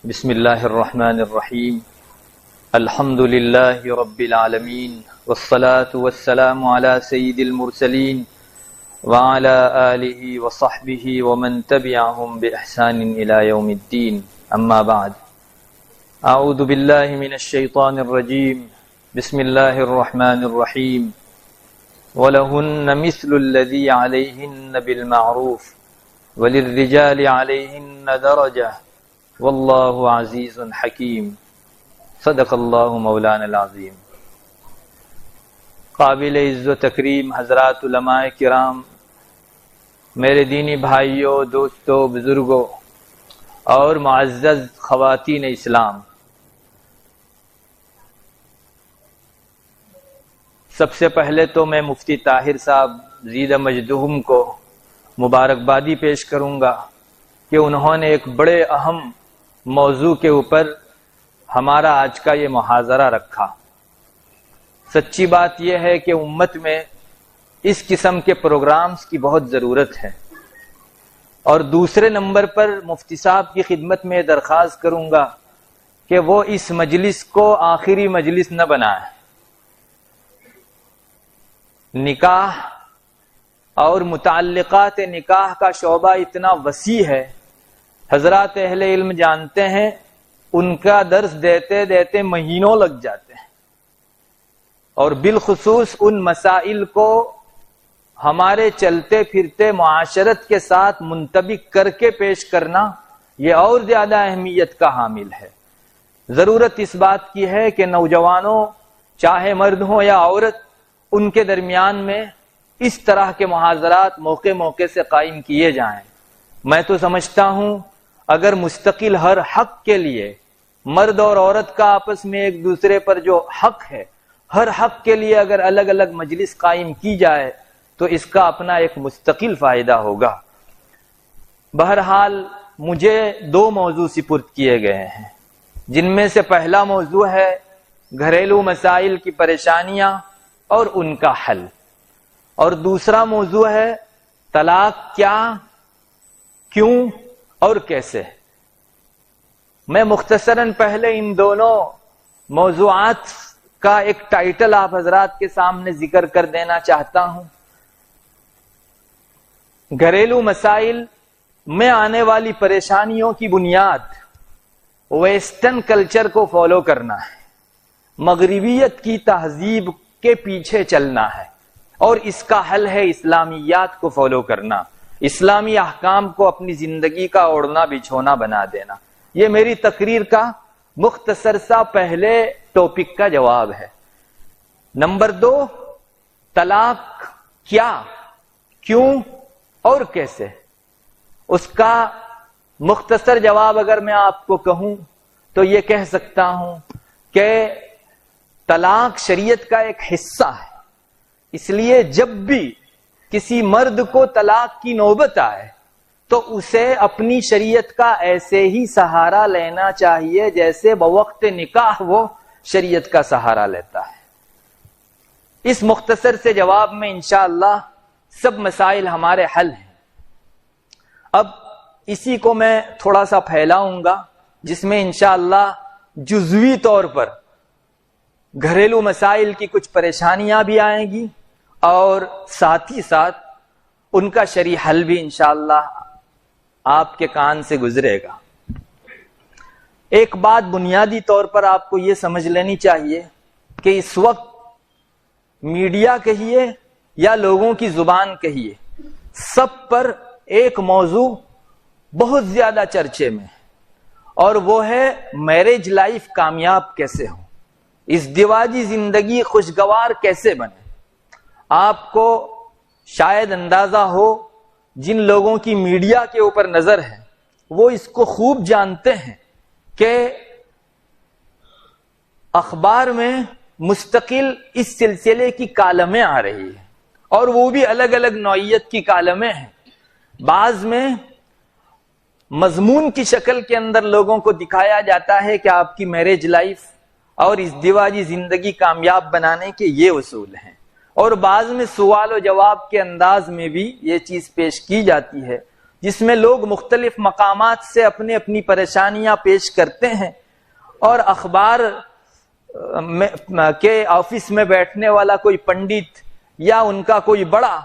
بسم اللہ الرحمن الرحیم الحمد للہ رب العالمین والصلاة والسلام علی سید المرسلین وعلی آلہ وصحبہ ومن تبعہم بإحسان الی یوم الدین اما بعد اعوذ باللہ من الشیطان الرجیم بسم اللہ الرحمن الرحیم وَلَهُنَّ مِثْلُ الَّذِي عَلَيْهِنَّ بِالْمَعْرُوفِ وَلِلرِّجَالِ عَلَيْهِنَّ دَرَجَةٌ واللہ عزیز حکیم صدق اللہ مولانا العظیم۔ قابل عزت و تکریم حضرات علماء کرام، میرے دینی بھائیوں، دوستوں، بزرگوں اور معزز خواتین اسلام، سب سے پہلے تو میں مفتی طاہر صاحب زیدہ مجدہم کو مبارکبادی پیش کروں گا کہ انہوں نے ایک بڑے اہم موضوع کے اوپر ہمارا آج کا یہ محاضرہ رکھا۔ سچی بات یہ ہے کہ امت میں اس قسم کے پروگرامز کی بہت ضرورت ہے، اور دوسرے نمبر پر مفتی صاحب کی خدمت میں درخواست کروں گا کہ وہ اس مجلس کو آخری مجلس نہ بنائیں۔ نکاح اور متعلقات نکاح کا شعبہ اتنا وسیع ہے، حضرات اہل علم جانتے ہیں ان کا درس دیتے دیتے مہینوں لگ جاتے ہیں، اور بالخصوص ان مسائل کو ہمارے چلتے پھرتے معاشرت کے ساتھ منطبق کر کے پیش کرنا یہ اور زیادہ اہمیت کا حامل ہے۔ ضرورت اس بات کی ہے کہ نوجوانوں، چاہے مرد ہوں یا عورت، ان کے درمیان میں اس طرح کے محاضرات موقع موقع سے قائم کیے جائیں۔ میں تو سمجھتا ہوں اگر مستقل ہر حق کے لیے مرد اور عورت کا آپس میں ایک دوسرے پر جو حق ہے، ہر حق کے لیے اگر الگ الگ مجلس قائم کی جائے تو اس کا اپنا ایک مستقل فائدہ ہوگا۔ بہرحال مجھے دو موضوع سپرد کیے گئے ہیں، جن میں سے پہلا موضوع ہے گھریلو مسائل کی پریشانیاں اور ان کا حل، اور دوسرا موضوع ہے طلاق کیا، کیوں اور کیسے۔ میں مختصراً پہلے ان دونوں موضوعات کا ایک ٹائٹل آپ حضرات کے سامنے ذکر کر دینا چاہتا ہوں۔ گھریلو مسائل میں آنے والی پریشانیوں کی بنیاد ویسٹرن کلچر کو فالو کرنا ہے، مغربیت کی تہذیب کے پیچھے چلنا ہے، اور اس کا حل ہے اسلامیات کو فالو کرنا، اسلامی احکام کو اپنی زندگی کا اوڑھنا بچھونا بنا دینا۔ یہ میری تقریر کا مختصر سا پہلے ٹاپک کا جواب ہے۔ نمبر دو، طلاق کیا، کیوں اور کیسے۔ اس کا مختصر جواب اگر میں آپ کو کہوں تو یہ کہہ سکتا ہوں کہ طلاق شریعت کا ایک حصہ ہے، اس لیے جب بھی کسی مرد کو طلاق کی نوبت آئے تو اسے اپنی شریعت کا ایسے ہی سہارا لینا چاہیے جیسے بوقت نکاح وہ شریعت کا سہارا لیتا ہے۔ اس مختصر سے جواب میں انشاءاللہ سب مسائل ہمارے حل ہیں۔ اب اسی کو میں تھوڑا سا پھیلاؤں گا، جس میں انشاءاللہ جزوی طور پر گھریلو مسائل کی کچھ پریشانیاں بھی آئیں گی، اور ساتھ ہی ساتھ ان کا شرعی حل بھی انشاءاللہ آپ کے کان سے گزرے گا۔ ایک بات بنیادی طور پر آپ کو یہ سمجھ لینی چاہیے کہ اس وقت میڈیا کہیے یا لوگوں کی زبان کہیے، سب پر ایک موضوع بہت زیادہ چرچے میں ہے، اور وہ ہے میرج لائف کامیاب کیسے ہو، ازدواجی زندگی خوشگوار کیسے بنے۔ آپ کو شاید اندازہ ہو، جن لوگوں کی میڈیا کے اوپر نظر ہے وہ اس کو خوب جانتے ہیں کہ اخبار میں مستقل اس سلسلے کی کالمیں آ رہی ہیں، اور وہ بھی الگ الگ نوعیت کی کالمیں ہیں۔ بعض میں مضمون کی شکل کے اندر لوگوں کو دکھایا جاتا ہے کہ آپ کی میرج لائف اور ازدواجی زندگی کامیاب بنانے کے یہ اصول ہیں، اور بعض میں سوال و جواب کے انداز میں بھی یہ چیز پیش کی جاتی ہے جس میں لوگ مختلف مقامات سے اپنی اپنی پریشانیاں پیش کرتے ہیں، اور اخبار کے آفس میں بیٹھنے والا کوئی پنڈت یا ان کا کوئی بڑا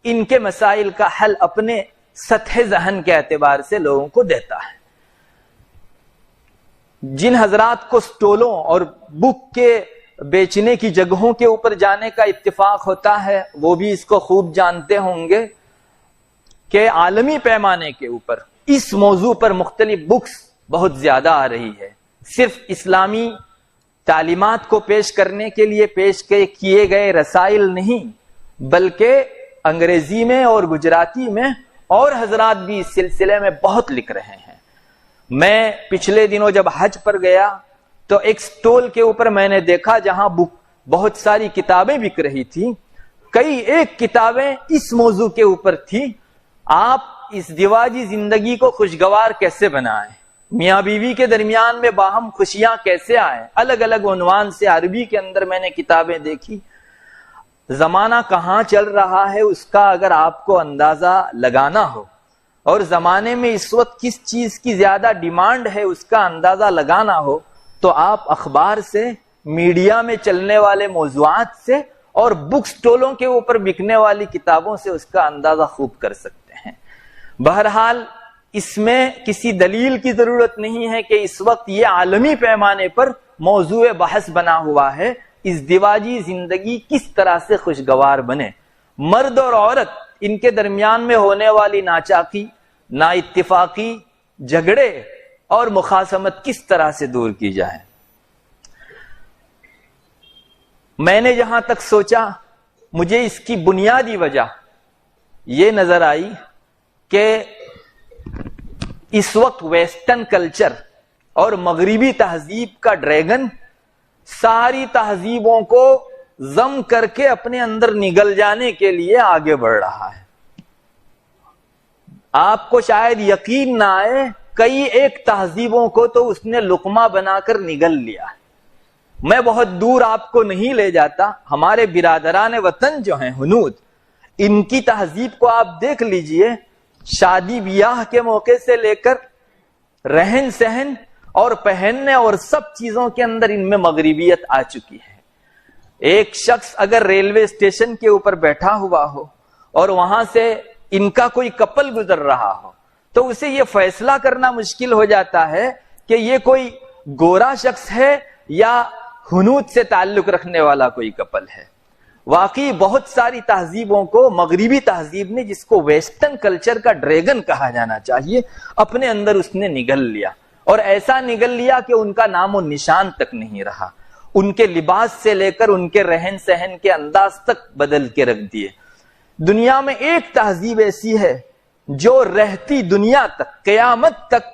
ان کے مسائل کا حل اپنے سطح ذہن کے اعتبار سے لوگوں کو دیتا ہے۔ جن حضرات کو سٹولوں اور بک کے بیچنے کی جگہوں کے اوپر جانے کا اتفاق ہوتا ہے وہ بھی اس کو خوب جانتے ہوں گے کہ عالمی پیمانے کے اوپر اس موضوع پر مختلف بکس بہت زیادہ آ رہی ہے، صرف اسلامی تعلیمات کو پیش کرنے کے لیے پیش کیے گئے رسائل نہیں، بلکہ انگریزی میں اور گجراتی میں اور حضرات بھی اس سلسلے میں بہت لکھ رہے ہیں۔ میں پچھلے دنوں جب حج پر گیا تو ایک سٹول کے اوپر میں نے دیکھا جہاں بہت ساری کتابیں بک رہی تھی، کئی ایک کتابیں اس موضوع کے اوپر تھی، آپ اس دیواجی زندگی کو خوشگوار کیسے بنائیں، میاں بیوی کے درمیان میں باہم خوشیاں کیسے آئیں، الگ الگ عنوان سے عربی کے اندر میں نے کتابیں دیکھی۔ زمانہ کہاں چل رہا ہے اس کا اگر آپ کو اندازہ لگانا ہو اور زمانے میں اس وقت کس چیز کی زیادہ ڈیمانڈ ہے اس کا اندازہ لگانا ہو تو آپ اخبار سے، میڈیا میں چلنے والے موضوعات سے اور بک سٹولوں کے اوپر بکنے والی کتابوں سے اس کا اندازہ خوب کر سکتے ہیں۔ بہرحال اس میں کسی دلیل کی ضرورت نہیں ہے کہ اس وقت یہ عالمی پیمانے پر موضوع بحث بنا ہوا ہے، اس دیواجی زندگی کس طرح سے خوشگوار بنے، مرد اور عورت ان کے درمیان میں ہونے والی ناچاکی، نا اتفاقی، جھگڑے اور مخاصمت کس طرح سے دور کی جائے۔ میں نے جہاں تک سوچا مجھے اس کی بنیادی وجہ یہ نظر آئی کہ اس وقت ویسٹرن کلچر اور مغربی تہذیب کا ڈریگن ساری تہذیبوں کو ضم کر کے اپنے اندر نگل جانے کے لیے آگے بڑھ رہا ہے۔ آپ کو شاید یقین نہ آئے، کئی ایک تہذیبوں کو تو اس نے لقمہ بنا کر نگل لیا۔ میں بہت دور آپ کو نہیں لے جاتا، ہمارے برادران وطن جو ہیں ہنود، ان کی تہذیب کو آپ دیکھ لیجئے، شادی بیاہ کے موقع سے لے کر رہن سہن اور پہننے اور سب چیزوں کے اندر ان میں مغربیت آ چکی ہے۔ ایک شخص اگر ریلوے اسٹیشن کے اوپر بیٹھا ہوا ہو اور وہاں سے ان کا کوئی کپل گزر رہا ہو تو اسے یہ فیصلہ کرنا مشکل ہو جاتا ہے کہ یہ کوئی گورا شخص ہے یا ہنود سے تعلق رکھنے والا کوئی کپل ہے۔ واقعی بہت ساری تہذیبوں کو مغربی تہذیب نے، جس کو ویسٹرن کلچر کا ڈریگن کہا جانا چاہیے، اپنے اندر اس نے نگل لیا، اور ایسا نگل لیا کہ ان کا نام و نشان تک نہیں رہا، ان کے لباس سے لے کر ان کے رہن سہن کے انداز تک بدل کے رکھ دیے۔ دنیا میں ایک تہذیب ایسی ہے جو رہتی دنیا تک، قیامت تک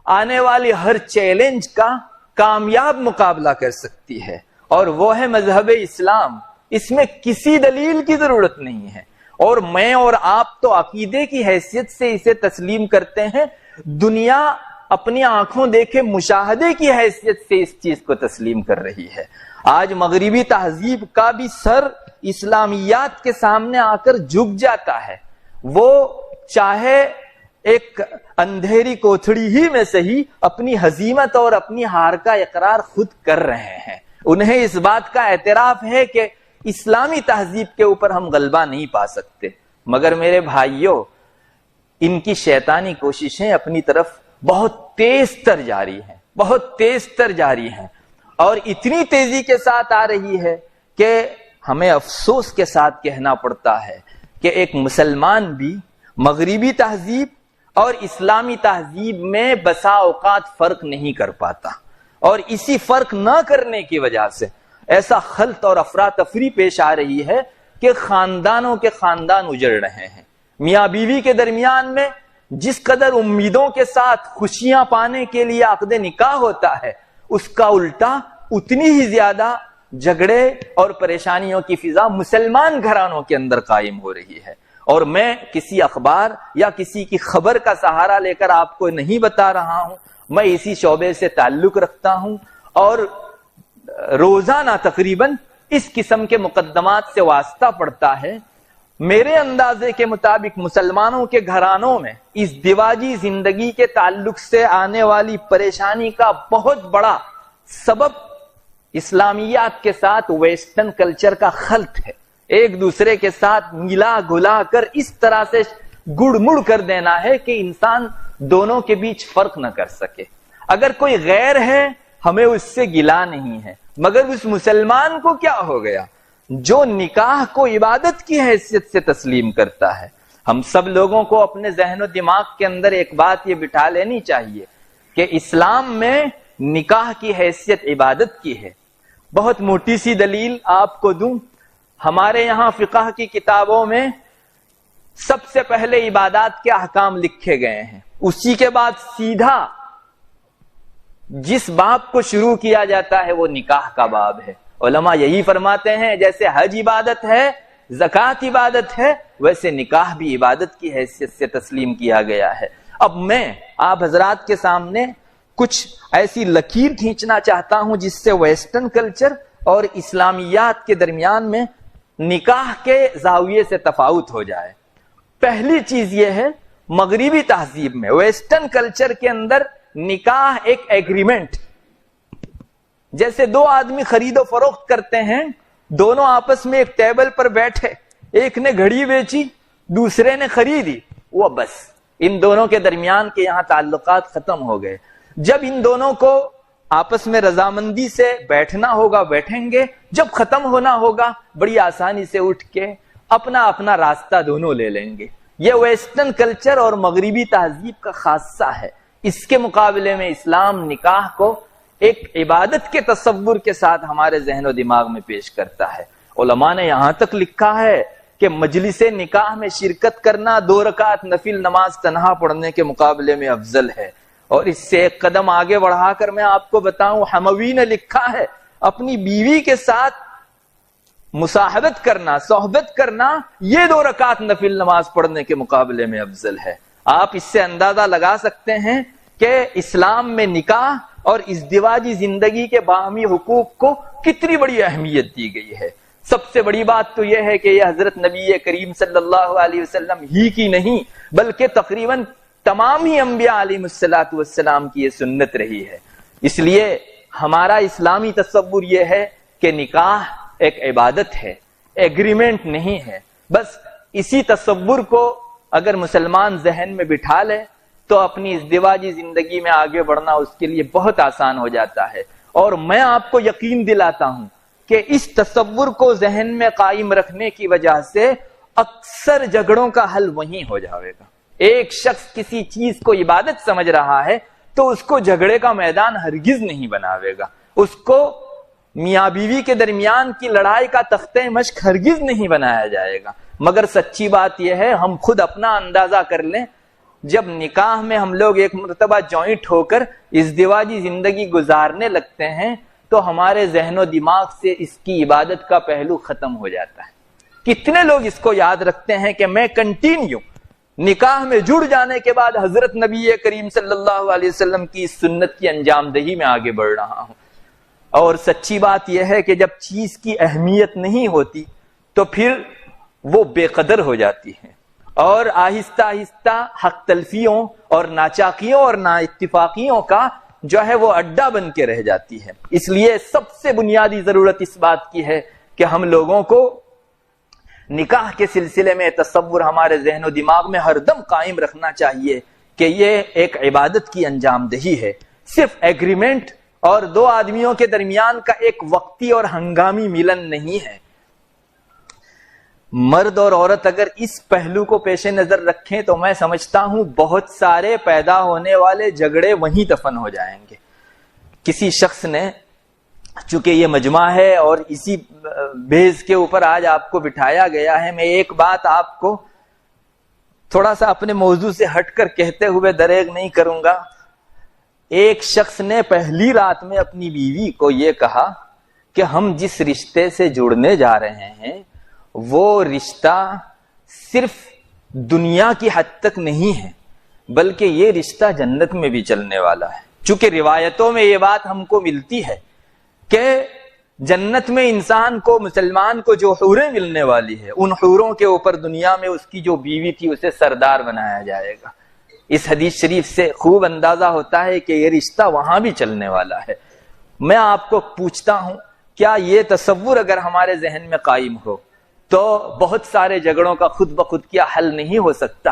آنے والی ہر چیلنج کا کامیاب مقابلہ کر سکتی ہے، اور وہ ہے مذہب اسلام۔ اس میں کسی دلیل کی ضرورت نہیں ہے، اور میں اور آپ تو عقیدے کی حیثیت سے اسے تسلیم کرتے ہیں، دنیا اپنی آنکھوں دیکھے مشاہدے کی حیثیت سے اس چیز کو تسلیم کر رہی ہے۔ آج مغربی تہذیب کا بھی سر اسلامیات کے سامنے آ کر جھک جاتا ہے، وہ چاہے ایک اندھیری کوٹھڑی ہی میں سے ہی اپنی ہزیمت اور اپنی ہار کا اقرار خود کر رہے ہیں۔ انہیں اس بات کا اعتراف ہے کہ اسلامی تہذیب کے اوپر ہم غلبہ نہیں پا سکتے، مگر میرے بھائیوں، ان کی شیطانی کوششیں اپنی طرف بہت تیز تر جاری ہیں، بہت تیز تر جاری ہیں، اور اتنی تیزی کے ساتھ آ رہی ہے کہ ہمیں افسوس کے ساتھ کہنا پڑتا ہے کہ ایک مسلمان بھی مغربی تہذیب اور اسلامی تہذیب میں بسا اوقات فرق نہیں کر پاتا، اور اسی فرق نہ کرنے کی وجہ سے ایسا خلط اور افراتفری پیش آ رہی ہے کہ خاندانوں کے خاندان اجڑ رہے ہیں۔ میاں بیوی کے درمیان میں جس قدر امیدوں کے ساتھ خوشیاں پانے کے لیے عقد نکاح ہوتا ہے، اس کا الٹا اتنی ہی زیادہ جھگڑے اور پریشانیوں کی فضا مسلمان گھرانوں کے اندر قائم ہو رہی ہے۔ اور میں کسی اخبار یا کسی کی خبر کا سہارا لے کر آپ کو نہیں بتا رہا ہوں، میں اسی شعبے سے تعلق رکھتا ہوں، اور روزانہ تقریباً اس قسم کے مقدمات سے واسطہ پڑتا ہے، میرے اندازے کے مطابق مسلمانوں کے گھرانوں میں اس ازدواجی زندگی کے تعلق سے آنے والی پریشانی کا بہت بڑا سبب اسلامیات کے ساتھ ویسٹرن کلچر کا خلط ہے. ایک دوسرے کے ساتھ ملا گلا کر اس طرح سے گڑ مڑ کر دینا ہے کہ انسان دونوں کے بیچ فرق نہ کر سکے. اگر کوئی غیر ہے ہمیں اس سے گلا نہیں ہے، مگر اس مسلمان کو کیا ہو گیا جو نکاح کو عبادت کی حیثیت سے تسلیم کرتا ہے. ہم سب لوگوں کو اپنے ذہن و دماغ کے اندر ایک بات یہ بٹھا لینی چاہیے کہ اسلام میں نکاح کی حیثیت عبادت کی ہے. بہت موٹی سی دلیل آپ کو دوں. ہمارے یہاں فقہ کی کتابوں میں سب سے پہلے عبادات کے احکام لکھے گئے ہیں، اسی کے بعد سیدھا جس باب کو شروع کیا جاتا ہے وہ نکاح کا باب ہے. علماء یہی فرماتے ہیں جیسے حج عبادت ہے، زکوٰۃ عبادت ہے، ویسے نکاح بھی عبادت کی حیثیت سے تسلیم کیا گیا ہے. اب میں آپ حضرات کے سامنے کچھ ایسی لکیر کھینچنا چاہتا ہوں جس سے ویسٹرن کلچر اور اسلامیات کے درمیان میں نکاح کے زاویے سے تفاوت ہو جائے. پہلی چیز یہ ہے، مغربی تہذیب میں ویسٹرن کلچر کے اندر نکاح ایک ایگریمنٹ، جیسے دو آدمی خرید و فروخت کرتے ہیں، دونوں آپس میں ایک ٹیبل پر بیٹھے، ایک نے گھڑی بیچی دوسرے نے خریدی، وہ بس ان دونوں کے درمیان کے یہاں تعلقات ختم ہو گئے. جب ان دونوں کو آپس میں رضامندی سے بیٹھنا ہوگا بیٹھیں گے، جب ختم ہونا ہوگا بڑی آسانی سے اٹھ کے اپنا اپنا راستہ دونوں لے لیں گے. یہ ویسٹرن کلچر اور مغربی تہذیب کا خاصہ ہے. اس کے مقابلے میں اسلام نکاح کو ایک عبادت کے تصور کے ساتھ ہمارے ذہن و دماغ میں پیش کرتا ہے. علماء نے یہاں تک لکھا ہے کہ مجلس نکاح میں شرکت کرنا 2 رکعت نفل نماز تنہا پڑھنے کے مقابلے میں افضل ہے. اور اس سے ایک قدم آگے بڑھا کر میں آپ کو بتاؤں، حموی نے لکھا ہے اپنی بیوی کے ساتھ مصاحبت کرنا، صحبت کرنا، یہ 2 رکعت نفل نماز پڑھنے کے مقابلے میں افضل ہے. آپ اس سے اندازہ لگا سکتے ہیں کہ اسلام میں نکاح اور ازدواجی زندگی کے باہمی حقوق کو کتنی بڑی اہمیت دی گئی ہے. سب سے بڑی بات تو یہ ہے کہ یہ حضرت نبی کریم صلی اللہ علیہ وسلم ہی کی نہیں بلکہ تقریباً تمام ہی انبیاء علیہ الصلوۃ والسلام کی یہ سنت رہی ہے. اس لیے ہمارا اسلامی تصور یہ ہے کہ نکاح ایک عبادت ہے، ایگریمنٹ نہیں ہے. بس اسی تصور کو اگر مسلمان ذہن میں بٹھا لے تو اپنی ازدواجی زندگی میں آگے بڑھنا اس کے لیے بہت آسان ہو جاتا ہے. اور میں آپ کو یقین دلاتا ہوں کہ اس تصور کو ذہن میں قائم رکھنے کی وجہ سے اکثر جھگڑوں کا حل وہیں ہو جائے گا. ایک شخص کسی چیز کو عبادت سمجھ رہا ہے تو اس کو جھگڑے کا میدان ہرگز نہیں بناوے گا، اس کو میاں بیوی کے درمیان کی لڑائی کا تختہ مشق ہرگز نہیں بنایا جائے گا. مگر سچی بات یہ ہے، ہم خود اپنا اندازہ کر لیں، جب نکاح میں ہم لوگ ایک مرتبہ جوائنٹ ہو کر ازدواجی زندگی گزارنے لگتے ہیں تو ہمارے ذہن و دماغ سے اس کی عبادت کا پہلو ختم ہو جاتا ہے. کتنے لوگ اس کو یاد رکھتے ہیں کہ میں کنٹینیو نکاح میں جڑ جانے کے بعد حضرت نبی کریم صلی اللہ علیہ وسلم کی سنت کی انجام دہی میں آگے بڑھ رہا ہوں. اور سچی بات یہ ہے کہ جب چیز کی اہمیت نہیں ہوتی تو پھر وہ بے قدر ہو جاتی ہے اور آہستہ آہستہ حق تلفیوں اور ناچاقیوں اور نا اتفاقیوں کا جو ہے وہ اڈا بن کے رہ جاتی ہے. اس لیے سب سے بنیادی ضرورت اس بات کی ہے کہ ہم لوگوں کو نکاح کے سلسلے میں تصور ہمارے ذہن و دماغ میں ہر دم قائم رکھنا چاہیے کہ یہ ایک عبادت کی انجام دہی ہے، صرف ایگریمنٹ اور 2 آدمیوں کے درمیان کا ایک وقتی اور ہنگامی ملن نہیں ہے. مرد اور عورت اگر اس پہلو کو پیش نظر رکھیں تو میں سمجھتا ہوں بہت سارے پیدا ہونے والے جھگڑے وہیں دفن ہو جائیں گے. کسی شخص نے، چونکہ یہ مجمع ہے اور اسی بیس کے اوپر آج آپ کو بٹھایا گیا ہے، میں ایک بات آپ کو تھوڑا سا اپنے موضوع سے ہٹ کر کہتے ہوئے دریغ نہیں کروں گا. ایک شخص نے پہلی رات میں اپنی بیوی کو یہ کہا کہ ہم جس رشتے سے جڑنے جا رہے ہیں وہ رشتہ صرف دنیا کی حد تک نہیں ہے بلکہ یہ رشتہ جنت میں بھی چلنے والا ہے. چونکہ روایتوں میں یہ بات ہم کو ملتی ہے کہ جنت میں انسان کو، مسلمان کو جو حوریں ملنے والی ہے، ان حوروں کے اوپر دنیا میں اس کی جو بیوی تھی اسے سردار بنایا جائے گا۔ اس حدیث شریف سے خوب اندازہ ہوتا ہے کہ یہ رشتہ وہاں بھی چلنے والا ہے۔ میں آپ کو پوچھتا ہوں، کیا یہ تصور اگر ہمارے ذہن میں قائم ہو تو بہت سارے جھگڑوں کا خود بخود کیا حل نہیں ہو سکتا؟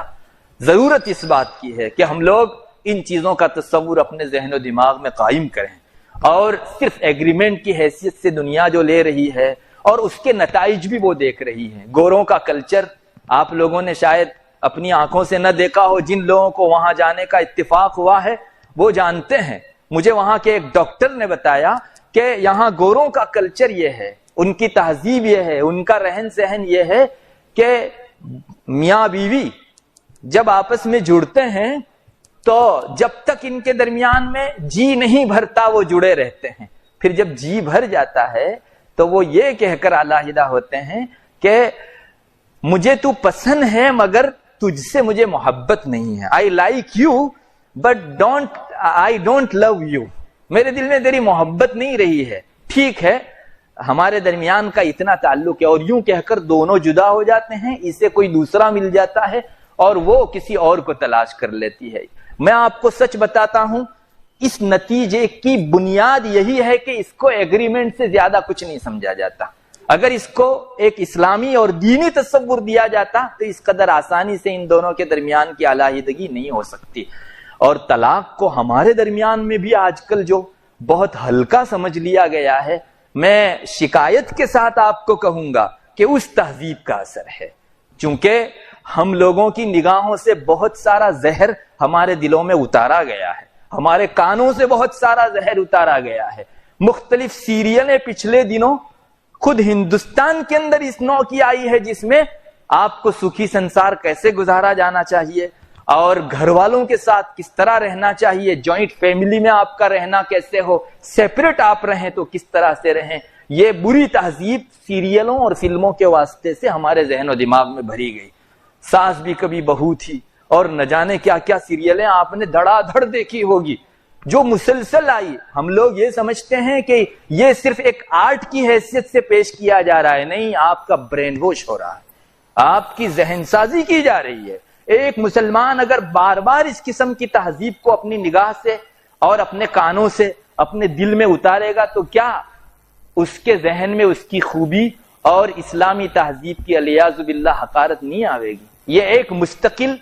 ضرورت اس بات کی ہے کہ ہم لوگ ان چیزوں کا تصور اپنے ذہن و دماغ میں قائم کریں، اور صرف ایگریمنٹ کی حیثیت سے دنیا جو لے رہی ہے اور اس کے نتائج بھی وہ دیکھ رہی ہے۔ گوروں کا کلچر آپ لوگوں نے شاید اپنی آنکھوں سے نہ دیکھا ہو، جن لوگوں کو وہاں جانے کا اتفاق ہوا ہے وہ جانتے ہیں۔ مجھے وہاں کے ایک ڈاکٹر نے بتایا کہ یہاں گوروں کا کلچر یہ ہے، ان کی تہذیب یہ ہے، ان کا رہن سہن یہ ہے کہ میاں بیوی جب آپس میں جڑتے ہیں تو جب تک ان کے درمیان میں جی نہیں بھرتا وہ جڑے رہتے ہیں، پھر جب جی بھر جاتا ہے تو وہ یہ کہہ کر علیحدہ ہوتے ہیں کہ مجھے تو پسند ہے مگر تجھ سے مجھے محبت نہیں ہے۔ I like you but I don't love you۔ میرے دل میں تیری محبت نہیں رہی ہے، ٹھیک ہے ہمارے درمیان کا اتنا تعلق ہے، اور یوں کہہ کر دونوں جدا ہو جاتے ہیں، اسے کوئی دوسرا مل جاتا ہے اور وہ کسی اور کو تلاش کر لیتی ہے۔ میں آپ کو سچ بتاتا ہوں، اس نتیجے کی بنیاد یہی ہے کہ اس کو ایگریمنٹ سے زیادہ کچھ نہیں سمجھا جاتا۔ اگر اس کو ایک اسلامی اور دینی تصور دیا جاتا تو اس قدر آسانی سے ان دونوں کے درمیان کی علیحدگی نہیں ہو سکتی۔ اور طلاق کو ہمارے درمیان میں بھی آج کل جو بہت ہلکا سمجھ لیا گیا ہے، میں شکایت کے ساتھ آپ کو کہوں گا کہ اس تہذیب کا اثر ہے، چونکہ ہم لوگوں کی نگاہوں سے بہت سارا زہر ہمارے دلوں میں اتارا گیا ہے، ہمارے کانوں سے بہت سارا زہر اتارا گیا ہے۔ مختلف سیریلیں پچھلے دنوں خود ہندوستان کے اندر اس نوع کی آئی ہے جس میں آپ کو سکھی سنسار کیسے گزارا جانا چاہیے اور گھر والوں کے ساتھ کس طرح رہنا چاہیے، جوائنٹ فیملی میں آپ کا رہنا کیسے ہو، سیپریٹ آپ رہیں تو کس طرح سے رہیں۔ یہ بری تہذیب سیریلوں اور فلموں کے واسطے سے ہمارے ذہن و دماغ میں بھری گئی۔ ساس بھی کبھی بہو تھی اور نہ جانے کیا کیا سیریلیں آپ نے دھڑا دھڑ دیکھی ہوگی جو مسلسل آئی۔ ہم لوگ یہ سمجھتے ہیں کہ یہ صرف ایک آرٹ کی حیثیت سے پیش کیا جا رہا ہے، نہیں، آپ کا برین واش ہو رہا ہے، آپ کی ذہن سازی کی جا رہی ہے۔ ایک مسلمان اگر بار بار اس قسم کی تہذیب کو اپنی نگاہ سے اور اپنے کانوں سے اپنے دل میں اتارے گا تو کیا اس کے ذہن میں اس کی خوبی اور اسلامی تہذیب کی علیاذ باللہ حقارت نہیں آئے گی؟ یہ ایک مستقل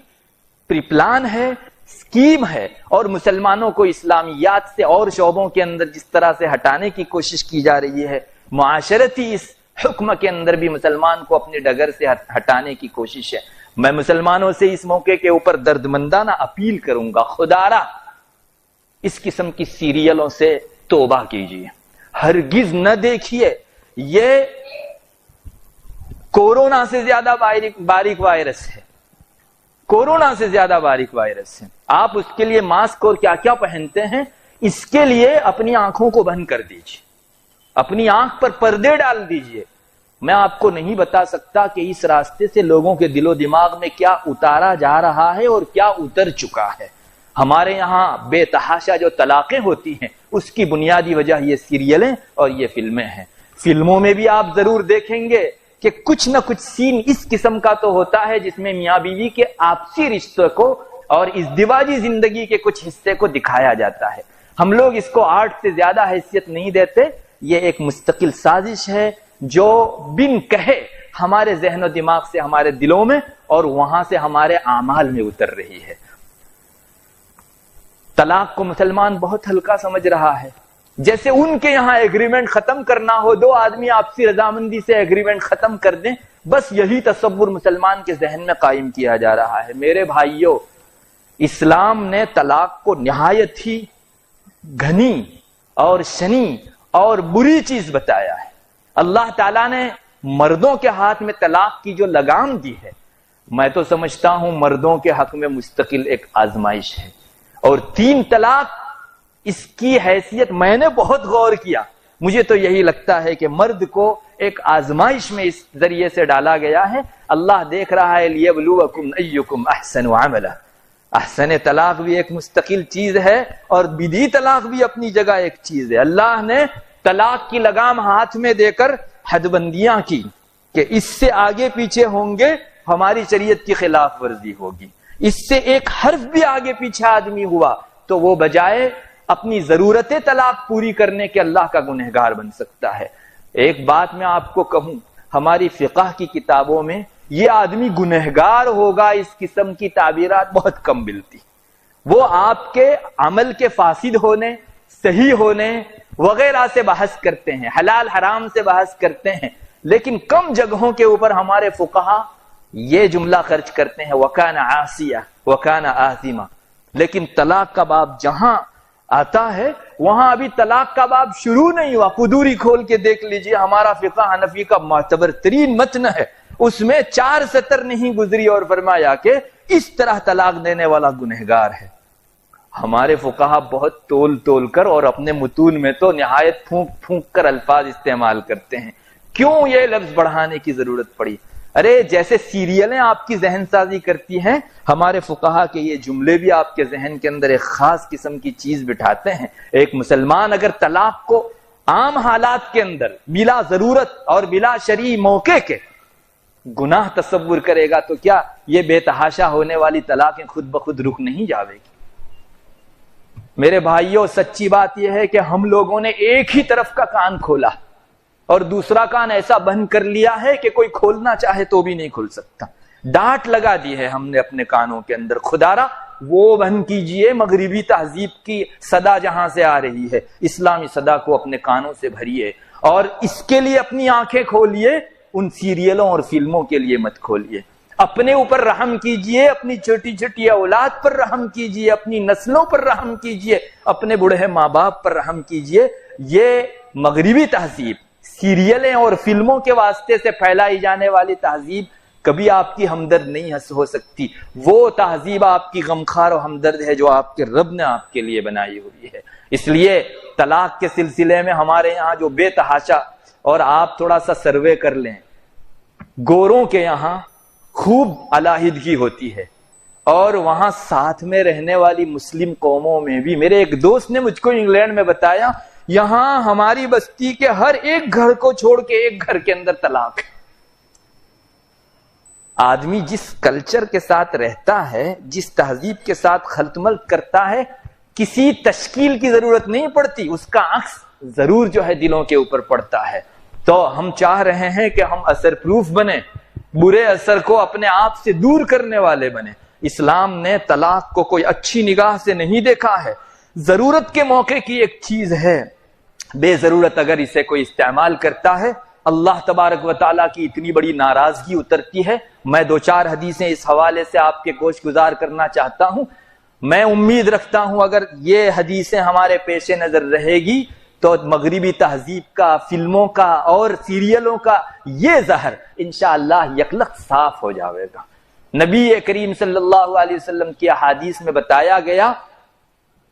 پری پلان ہے، اسکیم ہے، اور مسلمانوں کو اسلامیات سے اور شعبوں کے اندر جس طرح سے ہٹانے کی کوشش کی جا رہی ہے، معاشرتی اس حکم کے اندر بھی مسلمان کو اپنی ڈگر سے ہٹانے کی کوشش ہے۔ میں مسلمانوں سے اس موقع کے اوپر دردمندانہ اپیل کروں گا، خدارا اس قسم کی سیریلوں سے توبہ کیجیے، ہرگز نہ دیکھیے۔ یہ کورونا سے زیادہ باریک وائرس ہے، کورونا سے زیادہ باریک وائرس ہے۔ آپ اس کے لیے ماسک اور کیا کیا پہنتے ہیں، اس کے لیے اپنی آنکھوں کو بند کر دیجیے، اپنی آنکھ پر پردے ڈال دیجیے۔ میں آپ کو نہیں بتا سکتا کہ اس راستے سے لوگوں کے دل و دماغ میں کیا اتارا جا رہا ہے اور کیا اتر چکا ہے۔ ہمارے یہاں بے تحاشا جو طلاقیں ہوتی ہیں اس کی بنیادی وجہ یہ سیریلیں اور یہ فلمیں ہیں۔ فلموں میں بھی آپ ضرور دیکھیں گے کہ کچھ نہ کچھ سین اس قسم کا تو ہوتا ہے جس میں میاں بیوی کے آپسی رشتوں کو اور ازدواجی زندگی کے کچھ حصے کو دکھایا جاتا ہے۔ ہم لوگ اس کو آرٹ سے زیادہ حیثیت نہیں دیتے، یہ ایک مستقل سازش ہے جو بن کہے ہمارے ذہن و دماغ سے ہمارے دلوں میں اور وہاں سے ہمارے اعمال میں اتر رہی ہے۔ طلاق کو مسلمان بہت ہلکا سمجھ رہا ہے، جیسے ان کے یہاں ایگریمنٹ ختم کرنا ہو، دو آدمی آپسی رضامندی سے ایگریمنٹ ختم کر دیں، بس یہی تصور مسلمان کے ذہن میں قائم کیا جا رہا ہے۔ میرے بھائیوں، اسلام نے طلاق کو نہایت ہی گھنی اور شنی اور بری چیز بتایا ہے۔ اللہ تعالیٰ نے مردوں کے ہاتھ میں طلاق کی جو لگام دی ہے، میں تو سمجھتا ہوں مردوں کے حق میں مستقل ایک آزمائش ہے۔ اور 3 طلاق اس کی حیثیت میں نے بہت غور کیا، مجھے تو یہی لگتا ہے کہ مرد کو ایک آزمائش میں اس ذریعے سے ڈالا گیا ہے۔ اللہ دیکھ رہا ہے لیبلوکم ایکم احسن عملا۔ احسن طلاق بھی ایک مستقل چیز ہے اور بدی طلاق بھی اپنی جگہ ایک چیز ہے۔ اللہ نے طلاق کی لگام ہاتھ میں دے کر حد بندیاں کی کہ اس سے آگے پیچھے ہوں گے ہماری شریعت کی خلاف ورزی ہوگی، اس سے ایک حرف بھی آگے پیچھے آدمی ہوا تو وہ بجائے اپنی ضرورت طلاق پوری کرنے کے اللہ کا گنہگار بن سکتا ہے۔ ایک بات میں آپ کو کہوں، ہماری فقہ کی کتابوں میں یہ آدمی گنہگار ہوگا اس قسم کی تعبیرات بہت کم ملتی۔ وہ آپ کے عمل کے فاسد ہونے، صحیح ہونے وغیرہ سے بحث کرتے ہیں، حلال حرام سے بحث کرتے ہیں، لیکن کم جگہوں کے اوپر ہمارے فقہا یہ جملہ خرچ کرتے ہیں وَكَانَ عَاصِيًا وَكَانَ آثِمًا۔ لیکن طلاق کا باب جہاں آتا ہے وہاں ابھی طلاق کا باب شروع نہیں ہوا۔ قدوری کھول کے دیکھ لیجئے، ہمارا فقہ حنفی کا معتبر ترین متن ہے، اس میں 4 سطر نہیں گزری اور فرمایا کہ اس طرح طلاق دینے والا گنہگار ہے۔ ہمارے فقہا بہت تول تول کر اور اپنے متون میں تو نہایت پھونک پھونک کر الفاظ استعمال کرتے ہیں۔ کیوں یہ لفظ بڑھانے کی ضرورت پڑی؟ ارے جیسے سیریلیں آپ کی ذہن سازی کرتی ہیں، ہمارے فقہا کے یہ جملے بھی آپ کے ذہن کے اندر ایک خاص قسم کی چیز بٹھاتے ہیں۔ ایک مسلمان اگر طلاق کو عام حالات کے اندر بلا ضرورت اور بلا شرعی موقع کے گناہ تصور کرے گا تو کیا یہ بے تحاشا ہونے والی طلاقیں خود بخود رک نہیں جاوے گی؟ میرے بھائیوں، سچی بات یہ ہے کہ ہم لوگوں نے ایک ہی طرف کا کان کھولا اور دوسرا کان ایسا بند کر لیا ہے کہ کوئی کھولنا چاہے تو بھی نہیں کھل سکتا۔ ڈانٹ لگا دی ہے ہم نے اپنے کانوں کے اندر، خدارا وہ بند کیجئے، مغربی تہذیب کی صدا جہاں سے آ رہی ہے اسلامی صدا کو اپنے کانوں سے بھریے، اور اس کے لیے اپنی آنکھیں کھولیے، ان سیریلوں اور فلموں کے لیے مت کھولیے۔ اپنے اوپر رحم کیجئے، اپنی چھوٹی چھوٹی اولاد پر رحم کیجئے، اپنی نسلوں پر رحم کیجئے، اپنے بوڑھے ماں باپ پر رحم کیجئے۔ یہ مغربی تہذیب، سیریلیں اور فلموں کے واسطے سے پھیلائی جانے والی تہذیب کبھی آپ کی ہمدرد نہیں ہو سکتی۔ وہ تہذیب آپ کی غمخوار و ہمدرد ہے جو آپ کے رب نے آپ کے لیے بنائی ہوئی ہے۔ اس لیے طلاق کے سلسلے میں ہمارے یہاں جو بے تحاشا، اور آپ تھوڑا سا سروے کر لیں، گوروں کے یہاں خوب علیحدگی ہوتی ہے، اور وہاں ساتھ میں رہنے والی مسلم قوموں میں بھی۔ میرے ایک دوست نے مجھ کو انگلینڈ میں بتایا، یہاں ہماری بستی کے ہر ایک گھر کو چھوڑ کے ایک گھر کے اندر طلاق ہے۔ آدمی جس کلچر کے ساتھ رہتا ہے، جس تہذیب کے ساتھ خلط ملط کرتا ہے، کسی تشکیل کی ضرورت نہیں پڑتی، اس کا عکس ضرور جو ہے دلوں کے اوپر پڑتا ہے۔ تو ہم چاہ رہے ہیں کہ ہم اثر پروف بنیں، برے اثر کو اپنے آپ سے دور کرنے والے بنیں۔ اسلام نے طلاق کو کوئی اچھی نگاہ سے نہیں دیکھا ہے، ضرورت کے موقع کی ایک چیز ہے، بے ضرورت اگر اسے کوئی استعمال کرتا ہے اللہ تبارک و تعالیٰ کی اتنی بڑی ناراضگی اترتی ہے۔ میں 2-4 حدیثیں اس حوالے سے آپ کے گوش گزار کرنا چاہتا ہوں۔ میں امید رکھتا ہوں اگر یہ حدیثیں ہمارے پیش نظر رہے گی تو مغربی تہذیب کا، فلموں کا اور سیریلوں کا یہ زہر انشاءاللہ یکلخت صاف ہو جاوے گا۔ نبی کریم صلی اللہ علیہ وسلم کی احادیث میں بتایا گیا،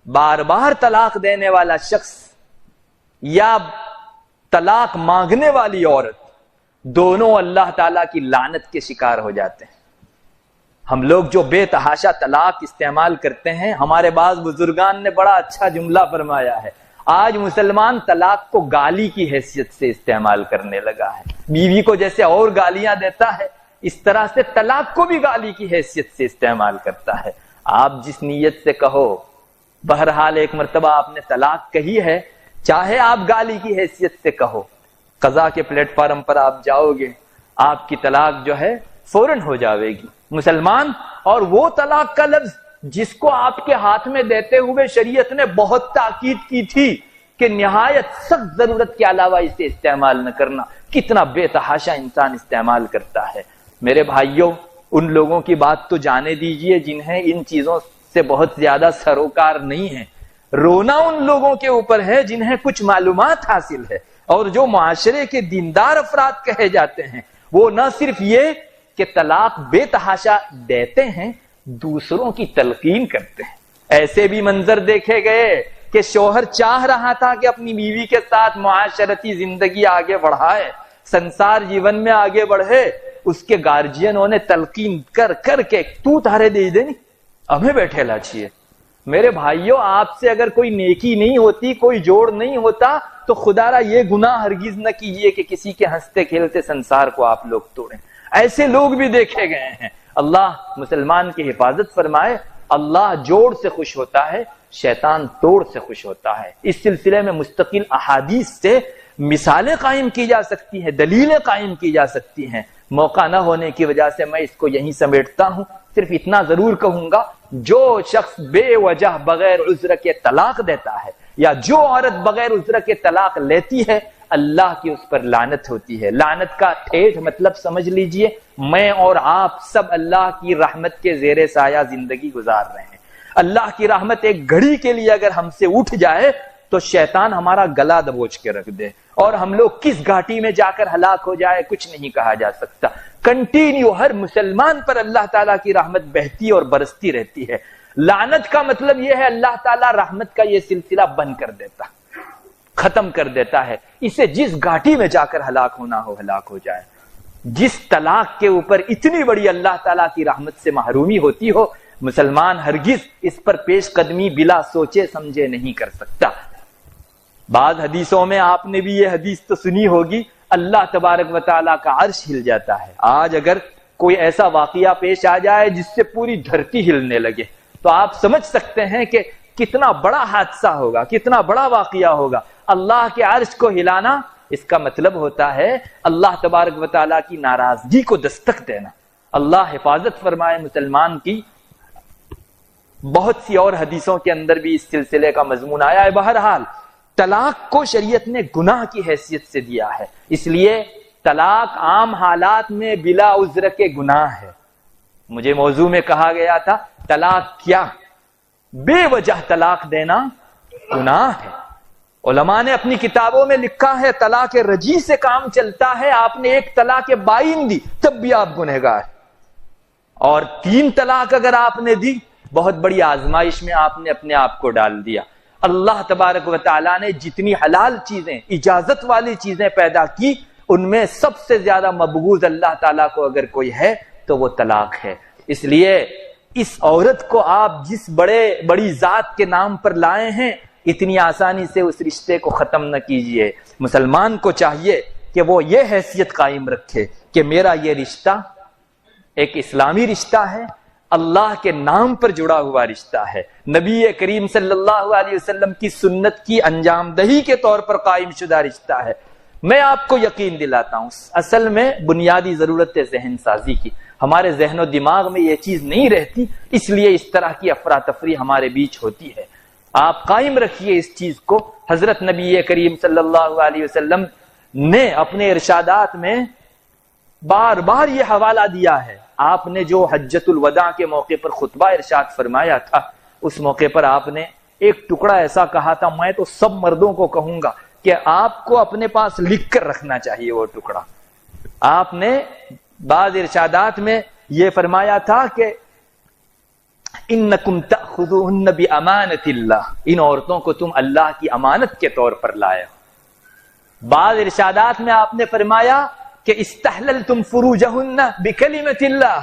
بار بار طلاق دینے والا شخص یا طلاق مانگنے والی عورت، دونوں اللہ تعالیٰ کی لعنت کے شکار ہو جاتے ہیں۔ ہم لوگ جو بے تحاشا طلاق استعمال کرتے ہیں، ہمارے بعض بزرگان نے بڑا اچھا جملہ فرمایا ہے، آج مسلمان طلاق کو گالی کی حیثیت سے استعمال کرنے لگا ہے۔ بیوی کو جیسے اور گالیاں دیتا ہے، اس طرح سے طلاق کو بھی گالی کی حیثیت سے استعمال کرتا ہے۔ آپ جس نیت سے کہو، بہرحال ایک مرتبہ آپ نے طلاق کہی ہے، چاہے آپ گالی کی حیثیت سے کہو، قضا کے پلیٹ فارم پر آپ جاؤ گے، آپ کی طلاق جو ہے فوراً ہو جاوے گی۔ مسلمان، اور وہ طلاق کا لفظ جس کو آپ کے ہاتھ میں دیتے ہوئے شریعت نے بہت تاکید کی تھی کہ نہایت سخت ضرورت کے علاوہ اسے استعمال نہ کرنا، کتنا بے تحاشا انسان استعمال کرتا ہے۔ میرے بھائیوں، ان لوگوں کی بات تو جانے دیجئے جنہیں ان چیزوں سے بہت زیادہ سروکار نہیں ہے، رونا ان لوگوں کے اوپر ہے جنہیں کچھ معلومات حاصل ہے، اور جو معاشرے کے دیندار افراد کہے جاتے ہیں وہ نہ صرف یہ کہ طلاق بے تحاشا دیتے ہیں، دوسروں کی تلقین کرتے ہیں۔ ایسے بھی منظر دیکھے گئے کہ شوہر چاہ رہا تھا کہ اپنی بیوی کے ساتھ معاشرتی زندگی آگے بڑھائے، سنسار جیون میں آگے بڑھے، اس کے گارجینوں نے تلقین کر کر کے تو تارے دے دینی ہمیں بیٹھے لاچیے، میرے بھائیوں، آپ سے اگر کوئی نیکی نہیں ہوتی، کوئی جوڑ نہیں ہوتا، تو خدا را یہ گناہ ہرگز نہ کیجئے کہ کسی کے ہنستے کھیلتے سنسار کو آپ لوگ توڑیں۔ ایسے لوگ بھی دیکھے گئے ہیں۔ اللہ مسلمان کی حفاظت فرمائے۔ اللہ جوڑ سے خوش ہوتا ہے، شیطان توڑ سے خوش ہوتا ہے۔ اس سلسلے میں مستقل احادیث سے مثالیں قائم کی جا سکتی ہیں، دلیلیں قائم کی جا سکتی ہیں۔ موقع نہ ہونے کی وجہ سے میں اس کو یہیں سمیٹتا ہوں۔ صرف اتنا ضرور کہوں گا، جو شخص بے وجہ بغیر عذر کے طلاق دیتا ہے، یا جو عورت بغیر عذر کے طلاق لیتی ہے، اللہ کی اس پر لعنت ہوتی ہے۔ لعنت کا ٹھیٹھ مطلب سمجھ لیجئے، میں اور آپ سب اللہ کی رحمت کے زیر سایہ زندگی گزار رہے ہیں۔ اللہ کی رحمت ایک گھڑی کے لیے اگر ہم سے اٹھ جائے تو شیطان ہمارا گلا دبوچ کے رکھ دے، اور ہم لوگ کس گھاٹی میں جا کر ہلاک ہو جائے کچھ نہیں کہا جا سکتا۔ کنٹینیو ہر مسلمان پر اللہ تعالیٰ کی رحمت بہتی اور برستی رہتی ہے۔ لعنت کا مطلب یہ ہے اللہ تعالیٰ رحمت کا یہ سلسلہ بند کر دیتا، ختم کر دیتا ہے۔ اسے جس گھاٹی میں جا کر ہلاک ہونا ہو ہلاک ہو جائے۔ جس طلاق کے اوپر اتنی بڑی اللہ تعالیٰ کی رحمت سے محرومی ہوتی ہو، مسلمان ہرگز اس پر پیش قدمی بلا سوچے سمجھے نہیں کر سکتا۔ بعض حدیثوں میں آپ نے بھی یہ حدیث تو سنی ہوگی، اللہ تبارک و تعالیٰ کا عرش ہل جاتا ہے۔ آج اگر کوئی ایسا واقعہ پیش آ جائے جس سے پوری دھرتی ہلنے لگے تو آپ سمجھ سکتے ہیں کہ کتنا بڑا حادثہ ہوگا، کتنا بڑا واقعہ ہوگا۔ اللہ کے عرش کو ہلانا، اس کا مطلب ہوتا ہے اللہ تبارک و تعالیٰ کی ناراضگی کو دستک دینا۔ اللہ حفاظت فرمائے مسلمان کی۔ بہت سی اور حدیثوں کے اندر بھی اس سلسلے کا مضمون آیا ہے۔ بہرحال طلاق کو شریعت نے گناہ کی حیثیت سے دیا ہے، اس لیے طلاق عام حالات میں بلا عذر کے گناہ ہے۔ مجھے موضوع میں کہا گیا تھا طلاق کیا؟ بے وجہ طلاق دینا گناہ ہے۔ علماء نے اپنی کتابوں میں لکھا ہے طلاق رجی سے کام چلتا ہے، آپ نے ایک طلاق بائن دی تب بھی آپ گنہگار، اور 3 طلاق اگر آپ نے دی بہت بڑی آزمائش میں آپ نے اپنے آپ کو ڈال دیا۔ اللہ تبارک و تعالیٰ نے جتنی حلال چیزیں، اجازت والی چیزیں پیدا کی، ان میں سب سے زیادہ مبغوض اللہ تعالیٰ کو اگر کوئی ہے تو وہ طلاق ہے۔ اس لیے اس عورت کو آپ جس بڑی ذات کے نام پر لائے ہیں، اتنی آسانی سے اس رشتے کو ختم نہ کیجئے۔ مسلمان کو چاہیے کہ وہ یہ حیثیت قائم رکھے کہ میرا یہ رشتہ ایک اسلامی رشتہ ہے، اللہ کے نام پر جڑا ہوا رشتہ ہے، نبی کریم صلی اللہ علیہ وسلم کی سنت کی انجام دہی کے طور پر قائم شدہ رشتہ ہے۔ میں آپ کو یقین دلاتا ہوں، اصل میں بنیادی ضرورت ہے ذہن سازی کی۔ ہمارے ذہن و دماغ میں یہ چیز نہیں رہتی، اس لیے اس طرح کی افراتفری ہمارے بیچ ہوتی ہے۔ آپ قائم رکھیے اس چیز کو۔ حضرت نبی کریم صلی اللہ علیہ وسلم نے اپنے ارشادات میں بار بار یہ حوالہ دیا ہے۔ آپ نے جو حجۃ الوداع کے موقع پر خطبہ ارشاد فرمایا تھا، اس موقع پر آپ نے ایک ٹکڑا ایسا کہا تھا، میں تو سب مردوں کو کہوں گا کہ آپ کو اپنے پاس لکھ کر رکھنا چاہیے وہ ٹکڑا۔ آپ نے بعض ارشادات میں یہ فرمایا تھا کہ انکم تأخذوہن بامانۃ اللہ، ان عورتوں کو تم اللہ کی امانت کے طور پر لائے ہو۔ بعض ارشادات میں آپ نے فرمایا کہ استحللتم فروجہن بکلمۃ اللہ،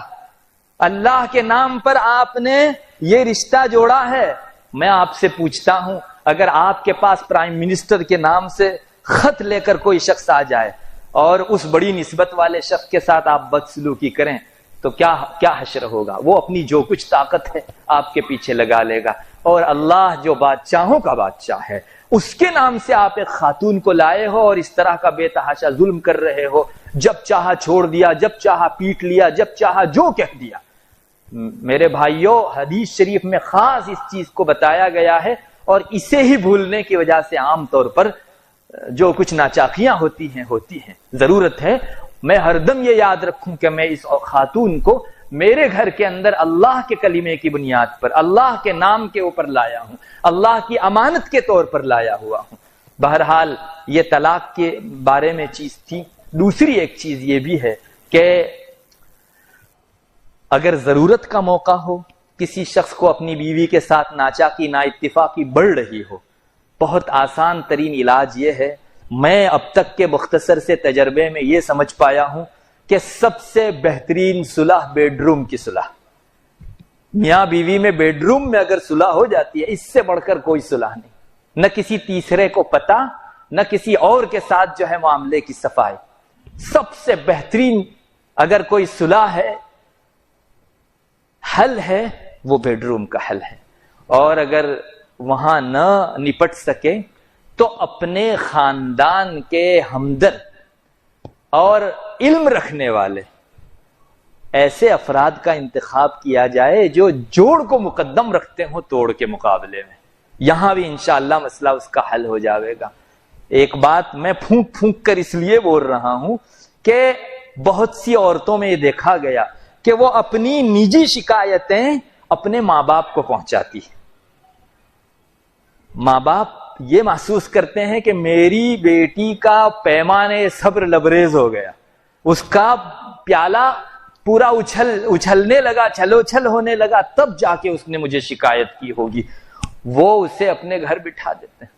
اللہ کے نام پر آپ نے یہ رشتہ جوڑا ہے۔ میں آپ سے پوچھتا ہوں، اگر آپ کے پاس پرائم منسٹر کے نام سے خط لے کر کوئی شخص آ جائے اور اس بڑی نسبت والے شخص کے ساتھ آپ بدسلوکی کریں تو کیا حشر ہوگا؟ وہ اپنی جو کچھ طاقت ہے آپ کے پیچھے لگا لے گا، اور اللہ جو بادشاہوں کا بادشاہ ہے اس کے نام سے آپ ایک خاتون کو لائے ہو اور اس طرح کا بے تحاشا ظلم کر رہے ہو، جب چاہا چھوڑ دیا، جب چاہا پیٹ لیا، جب چاہا جو کہہ دیا۔ میرے بھائیوں، حدیث شریف میں خاص اس چیز کو بتایا گیا ہے، اور اسے ہی بھولنے کی وجہ سے عام طور پر جو کچھ ناچاقیاں ہوتی ہیں۔ ضرورت ہے میں ہر دم یہ یاد رکھوں کہ میں اس خاتون کو میرے گھر کے اندر اللہ کے کلمے کی بنیاد پر، اللہ کے نام کے اوپر لایا ہوں، اللہ کی امانت کے طور پر لایا ہوا ہوں۔ بہرحال یہ طلاق کے بارے میں چیز تھی۔ دوسری ایک چیز یہ بھی ہے کہ اگر ضرورت کا موقع ہو، کسی شخص کو اپنی بیوی کے ساتھ ناچاقی نا اتفاقی بڑھ رہی ہو، بہت آسان ترین علاج یہ ہے، میں اب تک کے مختصر سے تجربے میں یہ سمجھ پایا ہوں کہ سب سے بہترین صلح بیڈ روم کی صلح۔ میاں بیوی میں بیڈ روم میں اگر صلح ہو جاتی ہے، اس سے بڑھ کر کوئی صلح نہیں، نہ کسی تیسرے کو پتا، نہ کسی اور کے ساتھ جو ہے معاملے کی صفائی۔ سب سے بہترین اگر کوئی صلح ہے، حل ہے، وہ بیڈ روم کا حل ہے۔ اور اگر وہاں نہ نپٹ سکے تو اپنے خاندان کے ہمدرد اور علم رکھنے والے ایسے افراد کا انتخاب کیا جائے جو جوڑ کو مقدم رکھتے ہوں توڑ کے مقابلے میں۔ یہاں بھی انشاءاللہ مسئلہ اس کا حل ہو جاوے گا۔ ایک بات میں پھونک پھونک کر اس لیے بول رہا ہوں کہ بہت سی عورتوں میں یہ دیکھا گیا کہ وہ اپنی نجی شکایتیں اپنے ماں باپ کو پہنچاتی ہیں۔ ماں باپ یہ محسوس کرتے ہیں کہ میری بیٹی کا پیمانے صبر لبریز ہو گیا، اس کا پیالہ پورا اچھلنے لگا، چھلو چھل ہونے لگا، تب جا کے اس نے مجھے شکایت کی ہوگی۔ وہ اسے اپنے گھر بٹھا دیتے ہیں،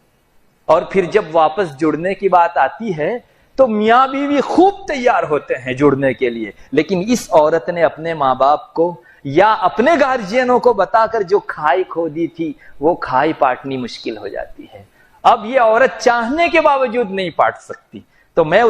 اور پھر جب واپس جڑنے کی بات آتی ہے تو میاں بیوی خوب تیار ہوتے ہیں جڑنے کے لیے، لیکن اس عورت نے اپنے ماں باپ کو یا اپنے گارجینوں کو بتا کر جو کھائی کھو دی تھی وہ کھائی پاٹنی مشکل ہو جاتی ہے۔ اب یہ عورت چاہنے کے باوجود نہیں پاٹ سکتی۔ تو میں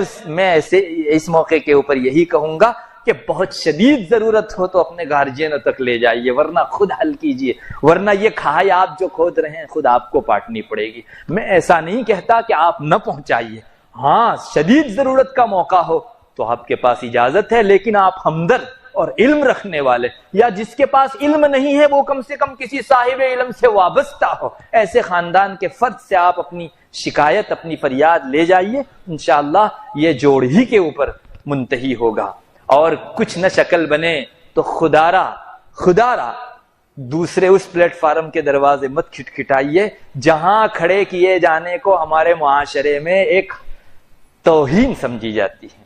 ایسے اس موقع کے اوپر یہی کہوں گا کہ بہت شدید ضرورت ہو تو اپنے گارجینوں تک لے جائیے، ورنہ خود حل کیجئے، ورنہ یہ کھائی آپ جو کھود رہے ہیں خود آپ کو پاٹنی پڑے گی۔ میں ایسا نہیں کہتا کہ آپ نہ پہنچائیے، ہاں شدید ضرورت کا موقع ہو تو آپ کے پاس اجازت ہے، لیکن آپ ہمدرد اور علم رکھنے والے، یا جس کے پاس علم نہیں ہے وہ کم سے کم کسی صاحب علم سے وابستہ ہو، ایسے خاندان کے فرد سے آپ اپنی شکایت، اپنی فریاد لے جائیے، انشاءاللہ یہ جوڑ ہی کے اوپر منتہی ہوگا۔ اور کچھ نہ شکل بنے تو خدارا دوسرے اس پلیٹ فارم کے دروازے مت کھٹکھٹائیے جہاں کھڑے کیے جانے کو ہمارے معاشرے میں ایک توہین سمجھی جاتی ہے۔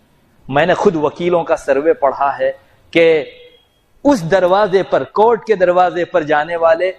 میں نے خود وکیلوں کا سروے پڑھا ہے کہ اس دروازے پر، کورٹ کے دروازے پر جانے والے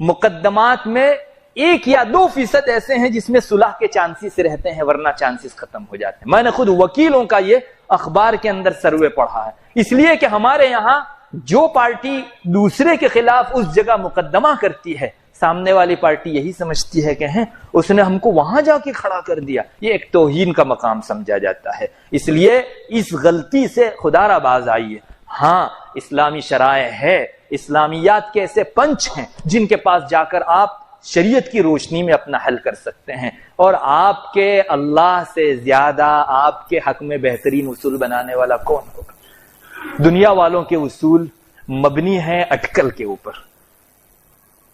مقدمات میں 1 یا 2% ایسے ہیں جس میں صلح کے چانسز رہتے ہیں، ورنہ چانسز ختم ہو جاتے ہیں۔ میں نے خود وکیلوں کا یہ اخبار کے اندر سروے پڑھا ہے، اس لیے کہ ہمارے یہاں جو پارٹی دوسرے کے خلاف اس جگہ مقدمہ کرتی ہے، سامنے والی پارٹی یہی سمجھتی ہے کہ اس نے ہم کو وہاں جا کے کھڑا کر دیا، یہ ایک توہین کا مقام سمجھا جاتا ہے۔ اس لیے اس غلطی سے خدارا باز آئیے۔ ہاں اسلامی شرائع ہے، اسلامیات کے ایسے پنچ ہیں جن کے پاس جا کر آپ شریعت کی روشنی میں اپنا حل کر سکتے ہیں، اور آپ کے اللہ سے زیادہ آپ کے حق میں بہترین اصول بنانے والا کون ہوگا؟ دنیا والوں کے اصول مبنی ہیں اٹکل کے اوپر،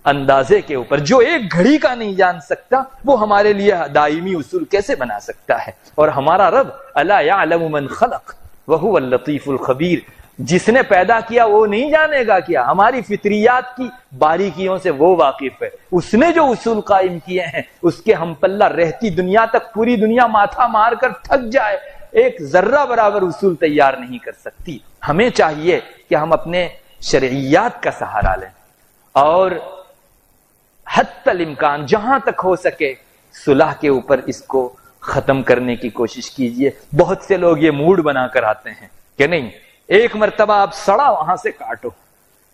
اندازے کے اوپر۔ جو ایک گھڑی کا نہیں جان سکتا وہ ہمارے لیے دائمی اصول کیسے بنا سکتا ہے؟ اور ہمارا رب الا یعلم من خلق وهو اللطیف الخبیر، جس نے پیدا کیا وہ نہیں جانے گا کیا؟ ہماری فطریات کی باریکیوں سے وہ واقف ہے۔ اس نے جو اصول قائم کیے ہیں اس کے ہم پلہ رہتی دنیا تک پوری دنیا ماتھا مار کر تھک جائے، ایک ذرہ برابر اصول تیار نہیں کر سکتی۔ ہمیں چاہیے کہ ہم اپنے شرعیات کا سہارا لیں، اور حتی الامکان جہاں تک ہو سکے صلح کے اوپر اس کو ختم کرنے کی کوشش کیجیے۔ بہت سے لوگ یہ موڈ بنا کر آتے ہیں کہ نہیں، ایک مرتبہ آپ سڑا وہاں سے کاٹو۔